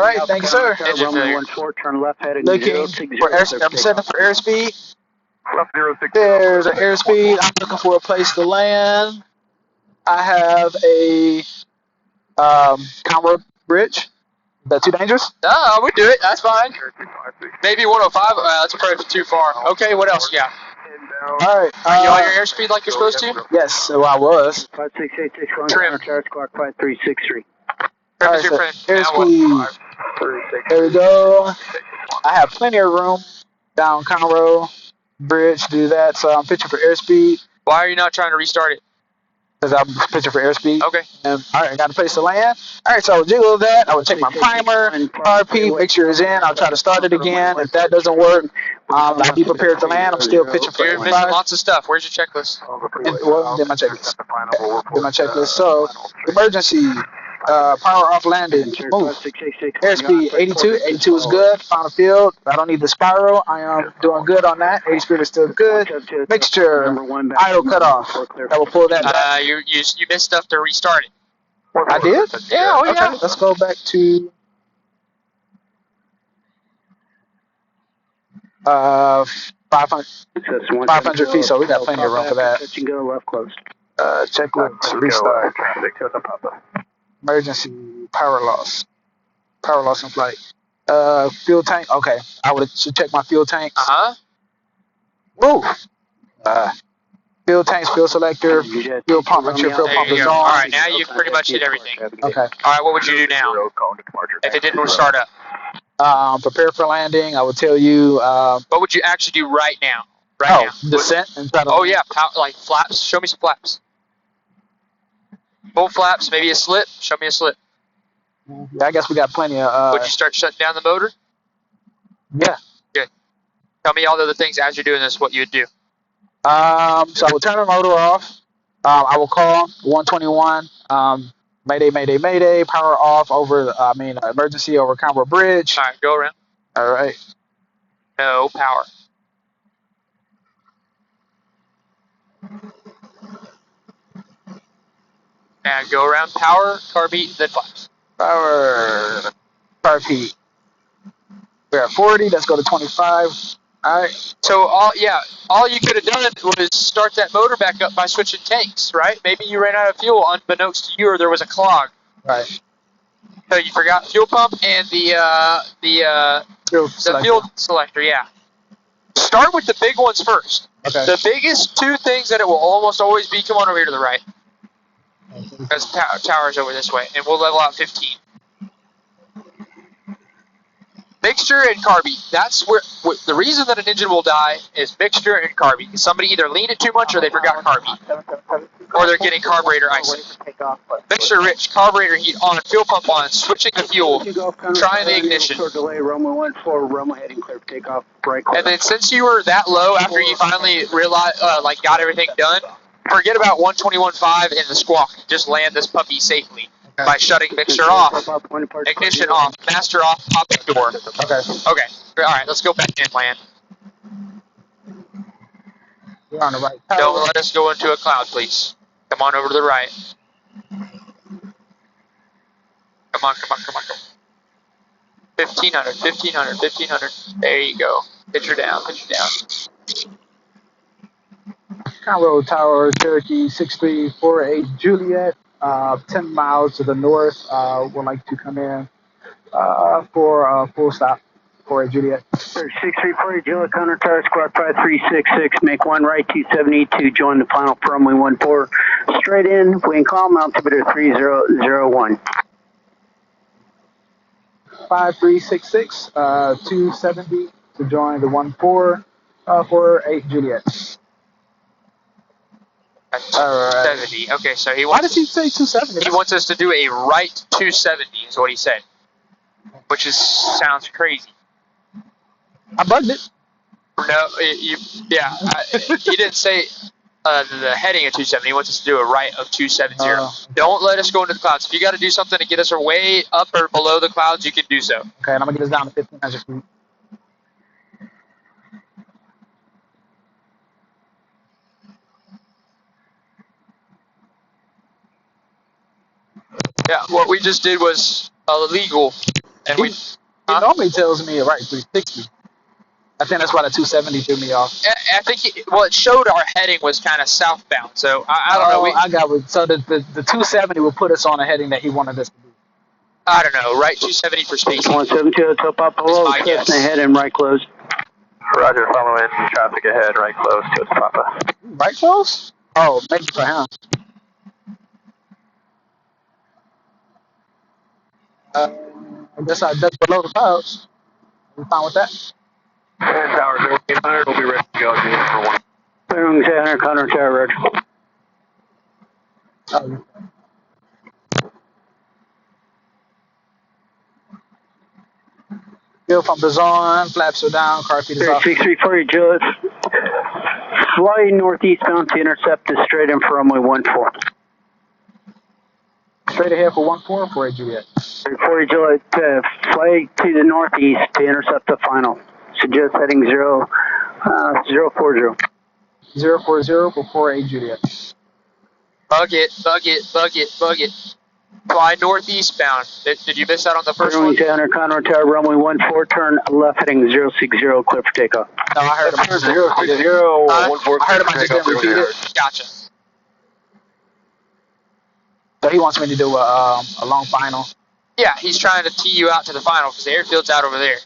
right, thank you, sir. Runway 14, turn left heading Looking 060. for I'm setting for airspeed. Left 06. There's an airspeed. I'm looking for a place to land. I have a Conroe bridge. Is that too dangerous? No, we do it. That's fine. Maybe 105. That's probably too far. Okay, what else you got? All right. Are you on your airspeed like you're supposed to? Yes, so I was. 5686, one Trim. counter squawk 5363. Trim All is right, your so friend. Now what? airspeed. There we go. I have plenty of room down Conroe bridge to do that, so I'm pitching for airspeed Why are you not trying to restart it? because I'm pitching for airspeed. Okay. And, all right, I got a place to land. All right, so I would jiggle that. I would take my primer, RP, make sure it's in. I'll try to start it again. If that doesn't work, I'll be prepared to land. I'm still pitching for You're missing airspeed. lots of stuff. Where's your checklist? Well, did my checklist. Did my checklist. So, emergency, power off landing, move. Airspeed 82. 82 is good. Final field. I don't need the spiral. I am doing good on that. 80 speed is still good. Mixture, idle cutoff. I will pull that back. You missed stuff to restart it. I did? Yeah, oh yeah. Okay, let's go back to 500 feet, so we got plenty of room for that. Checklist, restart. Emergency, power loss. Power loss in flight. Fuel tank, okay. I should check my fuel tanks. Move. Fuel tanks, fuel selector, fuel pump, make sure fuel pump is on. All right, now you've pretty much hit everything. Okay. All right, what would you do now if it didn't start up? Prepare for landing. I will tell you. What would you actually do right now? Now. Descent and try to. Oh yeah, like flaps. Show me some flaps. Full flaps, maybe a slip. Show me a slip. Yeah, I guess we got plenty of. Would you start shutting down the motor? Yeah. Good. Tell me all the other things as you're doing this. What you would do. So I will turn the motor off. I will call 121. Mayday, mayday, mayday. Power off over. Emergency over Conroe Bridge. All right, go around. All right. No power. Now go around power, car beat, then flaps. Power. Car beat. We're at 40. Let's go to 25. All right. So all you could have done was start that motor back up by switching tanks, right? Maybe you ran out of fuel unbeknownst to you, or there was a clog. Right. So you forgot fuel pump and the fuel selector. Yeah. Start with the big ones first. Okay. The biggest two things that it will almost always be. Come on over here to the right. Because tower's over this way, and we'll level out 15. Mixture and carby. That's where the reason that an engine will die is mixture and carby. Somebody either leaned it too much or they forgot carby. Or they're getting carburetor icing. Mixture rich, carburetor heat on, fuel pump on, switching the fuel, trying the ignition. And then since you were that low after you finally realized, got everything done, forget about 121.5 in the squawk. Just land this puppy safely. by shutting mixer off, ignition off, master off, pop the door. Okay. All right, let's go back in, land. We're on the right tower. Don't let us go into a cloud, please. Come on over to the right. Come on. 1500. There you go. Pitch her down. Conroe Tower, Cherokee 6348 Juliet, 10 miles to the north. Would like to come in for a full stop for a Juliet. 634 Juliet, Connor Tower, squad 5366, make one right, 272, join the final for runway 14, straight in, wind calm, altimeter 3001. 5366, 270 to join the 14 for 8 Juliet. All right. 270. Okay, so he Why wants. does he say 270? He wants us to do a right 270, is what he said, which sounds crazy. I bugged it. No, he didn't say the heading of 270. He wants us to do a right of 270. Don't let us go into the clouds. If you got to do something to get us way up or below the clouds, you can do so. Okay, and I'm gonna get us down to 1500 feet. Yeah, what we just did was illegal, and He normally tells me right 360. I think that's why the 270 threw me off. I think it showed our heading was kind of southbound, so I don't know. I got it. So the 270 will put us on a heading that he wanted us to be. I don't know, right 270 for space. 172, top up below, Cessna ahead and right close. Roger, following traffic ahead, right close to Papa. Right close? Oh, maybe for him. I guess that's below the clouds. We fine with that? Tower 0800 will be ready to go for one. Clearing 800, Connor Tower, roger. Oh, Bill from Bazan, flaps are down, car feet is off. 634 Juliet, fly northeastbound to intercept the straight in for runway 14. Straight ahead for 14 for a Juliet. 634 Juliet, fly to the northeast to intercept the final. Suggest heading 040. 040 for 48 Juliet. Bug it. Fly northeastbound. Did you miss that on the first one? 800 Conroe Tower, runway 14, turn left heading 060, clear for takeoff. No, I heard him. 060, 14. I heard him, I just didn't repeat it. Gotcha. So he wants me to do a long final. Yeah, he's trying to tee you out to the final because the airfield's out over there.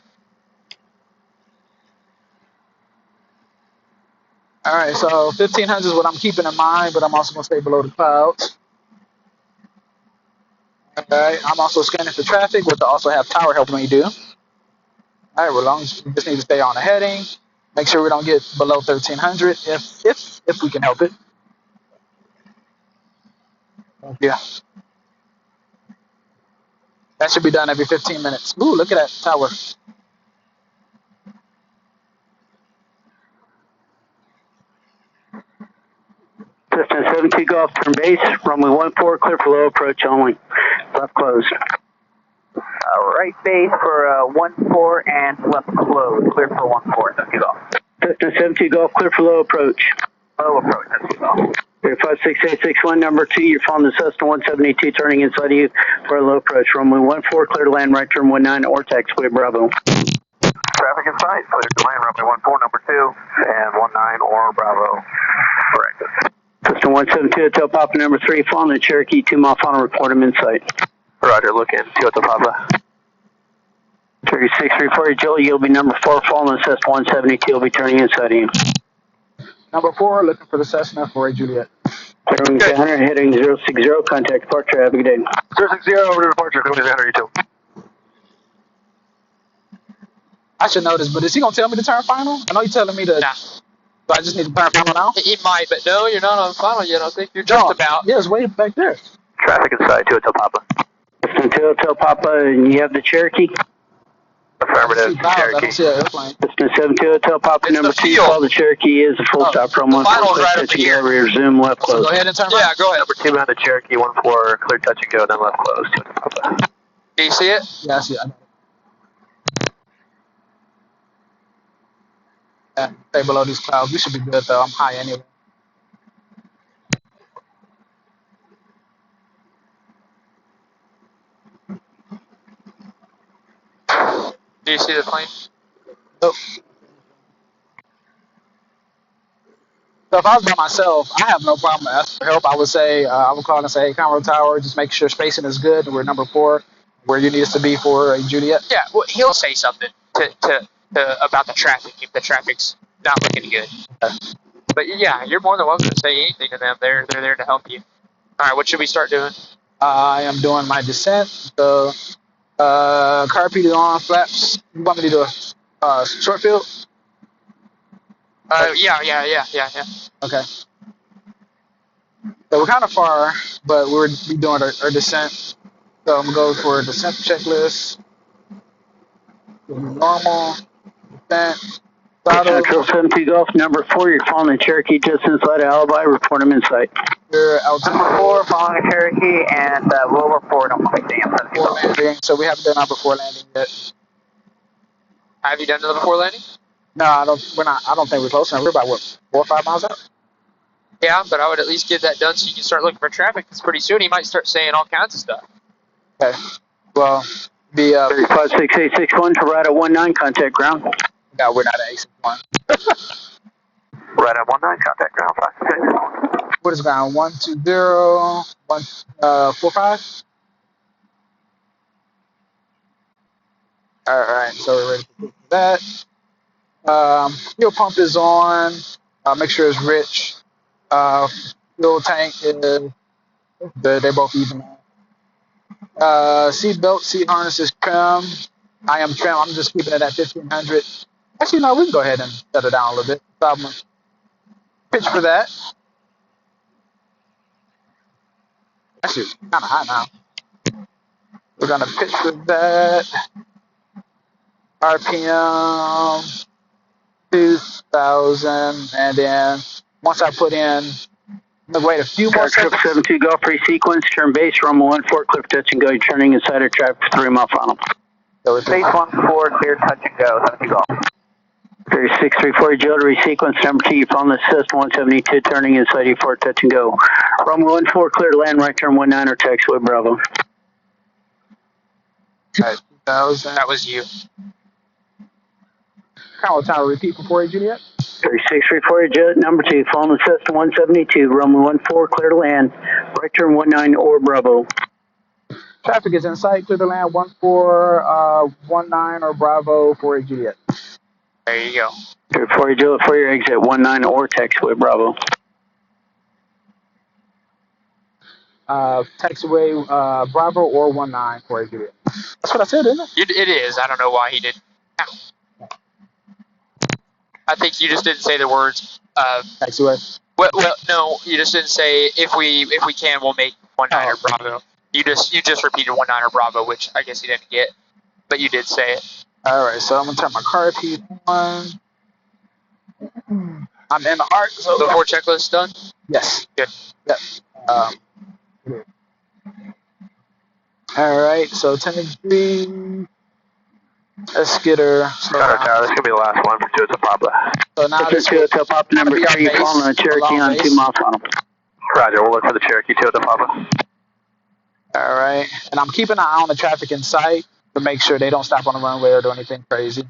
All right, so 1500 is what I'm keeping in mind, but I'm also going to stay below the clouds. All right, I'm also scanning for traffic, which I also have tower helping me do. All right, well, long as we just need to stay on the heading. Make sure we don't get below 1300 if we can help it. Yeah. That should be done every 15 minutes. Ooh, look at that tower. Cessna 72 Golf, turn base, runway 14, clear for low approach only. Left closed. Right base for 14 and left closed. Clear for 14. That's Golf. Cessna 72 Golf, clear for low approach. Low approach. That's Golf. 56861, number 2, you're following the Cessna 172, turning inside of you for a low approach. Runway 14, clear to land, right turn 19, or taxiway Bravo. Traffic in sight, clear to land, runway 14, number 2, and 19 or Bravo. Correct. Cessna 172, Hotel Papa, number 3, following the Cherokee, 2 mile final, report him in sight. Roger, look in, Hotel Papa. Cherokee 634, Joey, you'll be number 4, following the Cessna 172, you'll be turning inside of you. Number 4, looking for the Cessna for a Juliet. Clearing 100, heading 060, contact departure, have a good day. 060, over to departure, clearing 182. I should know this, but is he going to tell me to turn final? I know he's telling me to. Nah. So I just need to turn final now? He might, but no, you're not on final yet. I think you're just about. Yeah, it's way back there. Traffic inside, Hotel Papa. Hotel Papa, and you have the Cherokee? Affirmative, Cherokee. Cessna 72 Hotel Papa It's number the 2, field. call the Cherokee is a full stop from The 1 final's 4, right clear up touch and here. go, resume left So close. go ahead and turn Yeah, right. go ahead. Number 2 on the Cherokee, 1-4, clear touch and go, then left close. Do you see it? Yeah, I see it. Yeah, stay below these clouds. We should be good though. I'm high anyway. Do you see the plane? Nope. So if I was by myself, I have no problem asking for help. I would say, I would call and say, hey, Conroe Tower, just make sure spacing is good. We're number 4, where you need us to be for Juliet. Yeah, well, he'll say something to about the traffic if the traffic's not looking good. But yeah, you're more than welcome to say anything to them. They're there to help you. All right, what should we start doing? I am doing my descent. So, carpet is on, flaps. You want me to do a short field? Yeah. Okay. So we're kind of far, but we're doing our descent. So I'm going to go for a descent checklist. Normal, descent, throttle. Control 72 Golf number 4, you're following the Cherokee just inside of Alibi, report him in sight. You're altimeter. Number 4, following a Cherokee, and we'll report on my dam. Before landing, so we haven't done our before landing yet. Have you done the before landing? No, I don't. We're not. I don't think we're close enough. We're about what, 4 or 5 miles out. Yeah, but I would at least get that done so you can start looking for traffic. Because pretty soon he might start saying all kinds of stuff. Okay. Well, 356861 to right at 19, contact ground. no, we're not at A61. Right at 19, contact ground 568. What is it ground? 120 145. All right. So we're ready for that. Fuel pump is on. Make sure it's rich. Fuel tank is good. They're both even. Seat belt, seat harness is trim. I am trim. I'm just keeping it at 1500. Actually, no, we can go ahead and set it down a little bit. So I'm gonna pitch for that. Actually, it's kind of high now. We're gonna pitch for that. RPM 2000, and then once I put in, wait a few more Trip seconds. 72 Golf resequence, turn base, rumble 14, cliff touch and go, you're turning inside of traffic 3 mile final. So it's Base 1-4, clear touch and go. 70 Golf. 3634 Joe to resequence number 2, you're following the system 172, turning inside of 4, touch and go. Rumble 14, clear to land, right turn 19 or taxiway Bravo. 2000. That was you. Conroe Tower, repeat before you, Juliet. 3634 Joe, number 2, following the system 172, Rumble 14, clear to land, right turn 19 or Bravo. Traffic is in sight, clear to land 1419 or Bravo for a Juliet. There you go. 34 Joe for your exit 19 or taxiway Bravo. Taxiway Bravo or 19 for a Juliet. That's what I said, isn't it? It is. I don't know why he did. I think you just didn't say the words. Taxiway. Well, no, you just didn't say if we can we'll make 19 or Bravo. You just repeated 19 or Bravo, which I guess you didn't get, but you did say it. All right, so I'm gonna turn my car keys on. I'm in the arc. So The 4 checklist done. yes. Good. Yep. All right, so 10 degrees. Let's get her. Conroe Tower, this is going to be the last one for Toyota Papa. So now this Two Hotel Papa number be our 3, you're base, following the Cherokee long on base. 2 mile final. Roger, we'll look for the Cherokee Toyota Papa. All right, and I'm keeping an eye on the traffic in sight to make sure they don't stop on the runway or do anything crazy.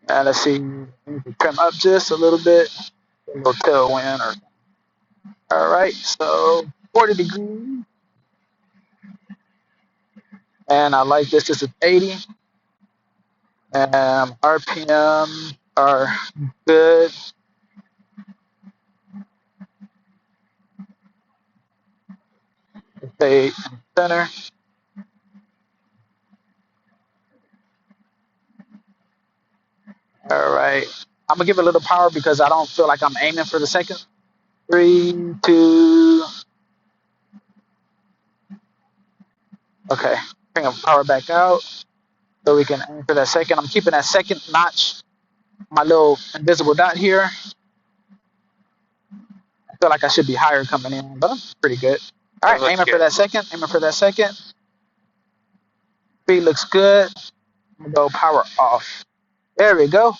And let's see, trim up just a little bit, a little tailwind. All right, so 40 degrees, and I like this. This is 80, and RPM are good. Stay center. All right, I'm gonna give it a little power because I don't feel like I'm aiming for the second. 3, 2. Okay, bring up power back out so we can aim for that second. I'm keeping that second notch, my little invisible dot here. I feel like I should be higher coming in, but I'm pretty good. All right, aiming for that second. Aiming for that second. Speed looks good. Go power off. There we go.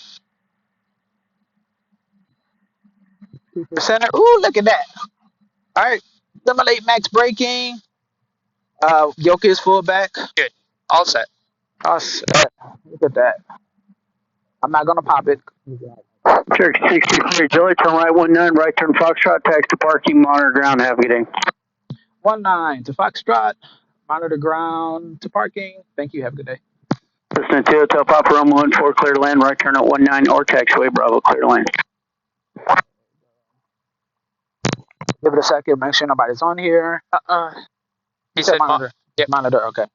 Center. Ooh, look at that. All right. Simulate max braking. Yoki is full back. Good. All set. All set. Look at that. I'm not gonna pop it. Cherokee 63, Julie, turn right 19, right turn Foxtrot, taxi to parking, monitor ground, have a good day. 19 to Foxtrot, monitor ground to parking. Thank you. Have a good day. Listen to Hotel Papa Roma 14, clear land, right turn at 19, or taxiway, Bravo, clear land. Give it a second. Make sure nobody's on here. He said monitor. Yep. Monitor. Okay.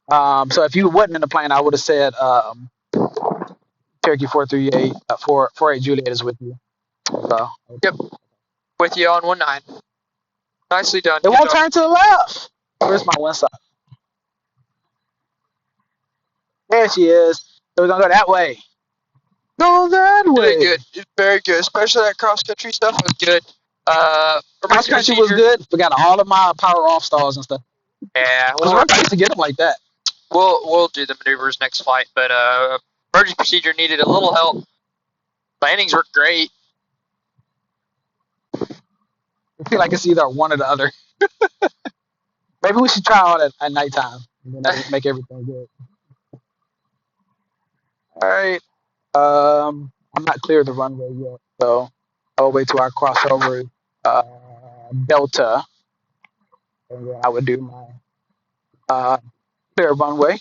So if you wasn't in the plane, I would have said Cherokee 438, 48 Juliet is with you. So, Yep. With you on 19. Nicely done. It won't turn to the left. Where's my one side? There she is. So we're gonna go that way. Go that way. Good. Very good. Especially that cross country stuff was good. Cross country was good. We got all of my power off stalls and stuff. Yeah. Well, I used to get them like that. We'll do the maneuvers next flight, but emergency procedure needed a little help. Landings were great. I feel like it's either one or the other. Maybe we should try all that at nighttime. And then make everything good. All right. I'm not clear of the runway yet, so I'll wait till I cross over Delta, and then I would do my clear runway.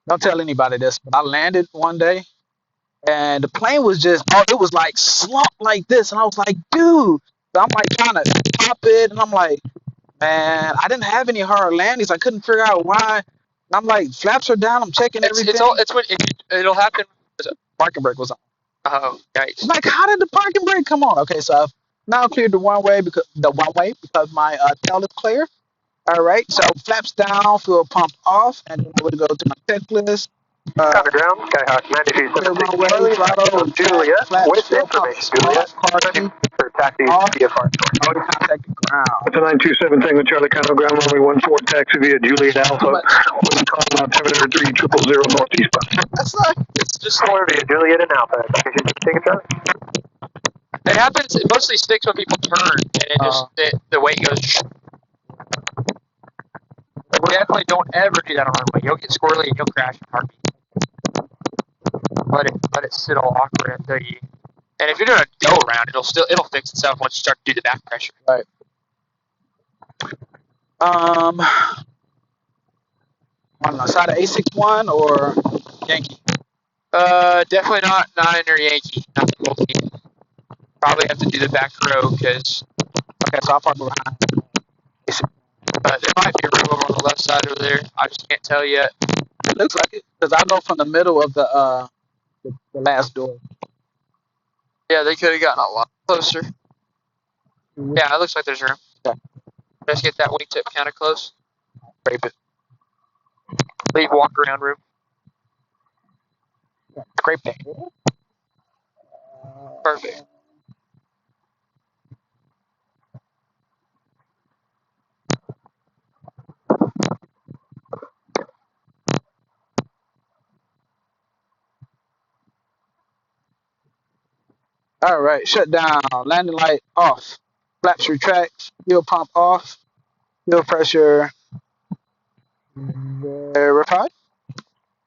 Don't tell anybody this, but I landed one day, and the plane was just, it was like slumped like this, and I was like, dude. So I'm like trying to pop it, and I'm like, man, I didn't have any hard landings. I couldn't figure out why. And I'm like, flaps are down. I'm checking everything. It'll happen. Parking brake was on. Oh, nice. I'm like, how did the parking brake come on? Okay, so I've now cleared the one way because my tail is clear. All right, so flaps down, fuel pump off, and then I would go to my checklist. Counter ground, Skyhawk 9276 runway, Charlie, throttle, Juliet, flaps, with fuel pump information, is Juliet, off, parking, for taxi off, VFR. already contacted ground. It's a 927 Tango Charlie, counter ground, runway 14, taxi via Juliet Alpha, with a call about 703 000 northeast. That's not. It's just Or via Juliet and Alpha. Take it, Charlie. it happens. It mostly sticks when people turn, and it just the weight goes. Definitely don't ever do that on runway. You'll get squirrely and you'll crash in a heartbeat. Let it sit all awkward until you. And if you're doing a go around, it'll fix itself once you start to do the back pressure. Right. On the side of A61 or Yankee? Definitely not 9 or Yankee. Not the multi. Probably have to do the back row because. Okay, so I'll park behind. But there might be a room over on the left side over there. I just can't tell yet. It looks like it because I'll go from the middle of the last door. Yeah, they could have gotten a lot closer. Yeah, it looks like there's room. Okay. Let's get that wingtip kind of close. Scrape it. Leave walk around room. Scrape that. Perfect. All right, shut down. Landing light off. Flaps retract. Fuel pump off. Fuel pressure verified.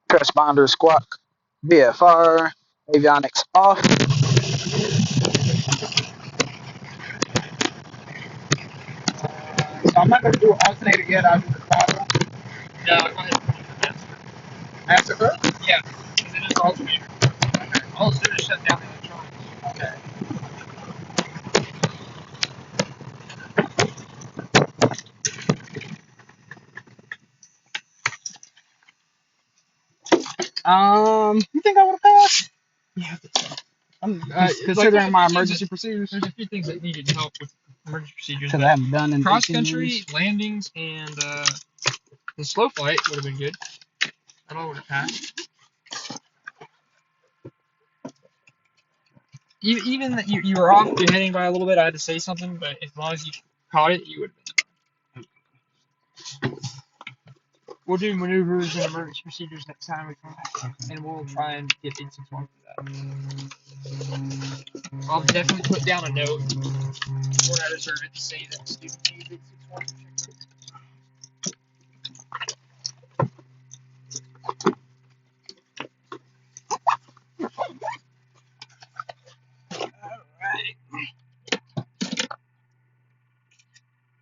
Transponder squawk. VFR. Avionics off. So I'm not going to do an alternator yet. I'll do the throttle. No, go ahead. Answer first? Yeah, because it is alternator. Okay. All it's doing is shut down the electronics. Okay. You think I would have passed? Yeah, I think so. Considering my emergency procedures. There's a few things that needed help with emergency procedures. Because I haven't done in cross 18 country, years. landings, and the slow flight would have been good. That all would have passed. Even that you were off your heading by a little bit, I had to say something, but as long as you caught it, you would have been fine. We'll do maneuvers and emergency procedures next time we come back, and we'll try and get 861 for that. I'll definitely put down a note before I reserve it to say that student used 861 for Checkride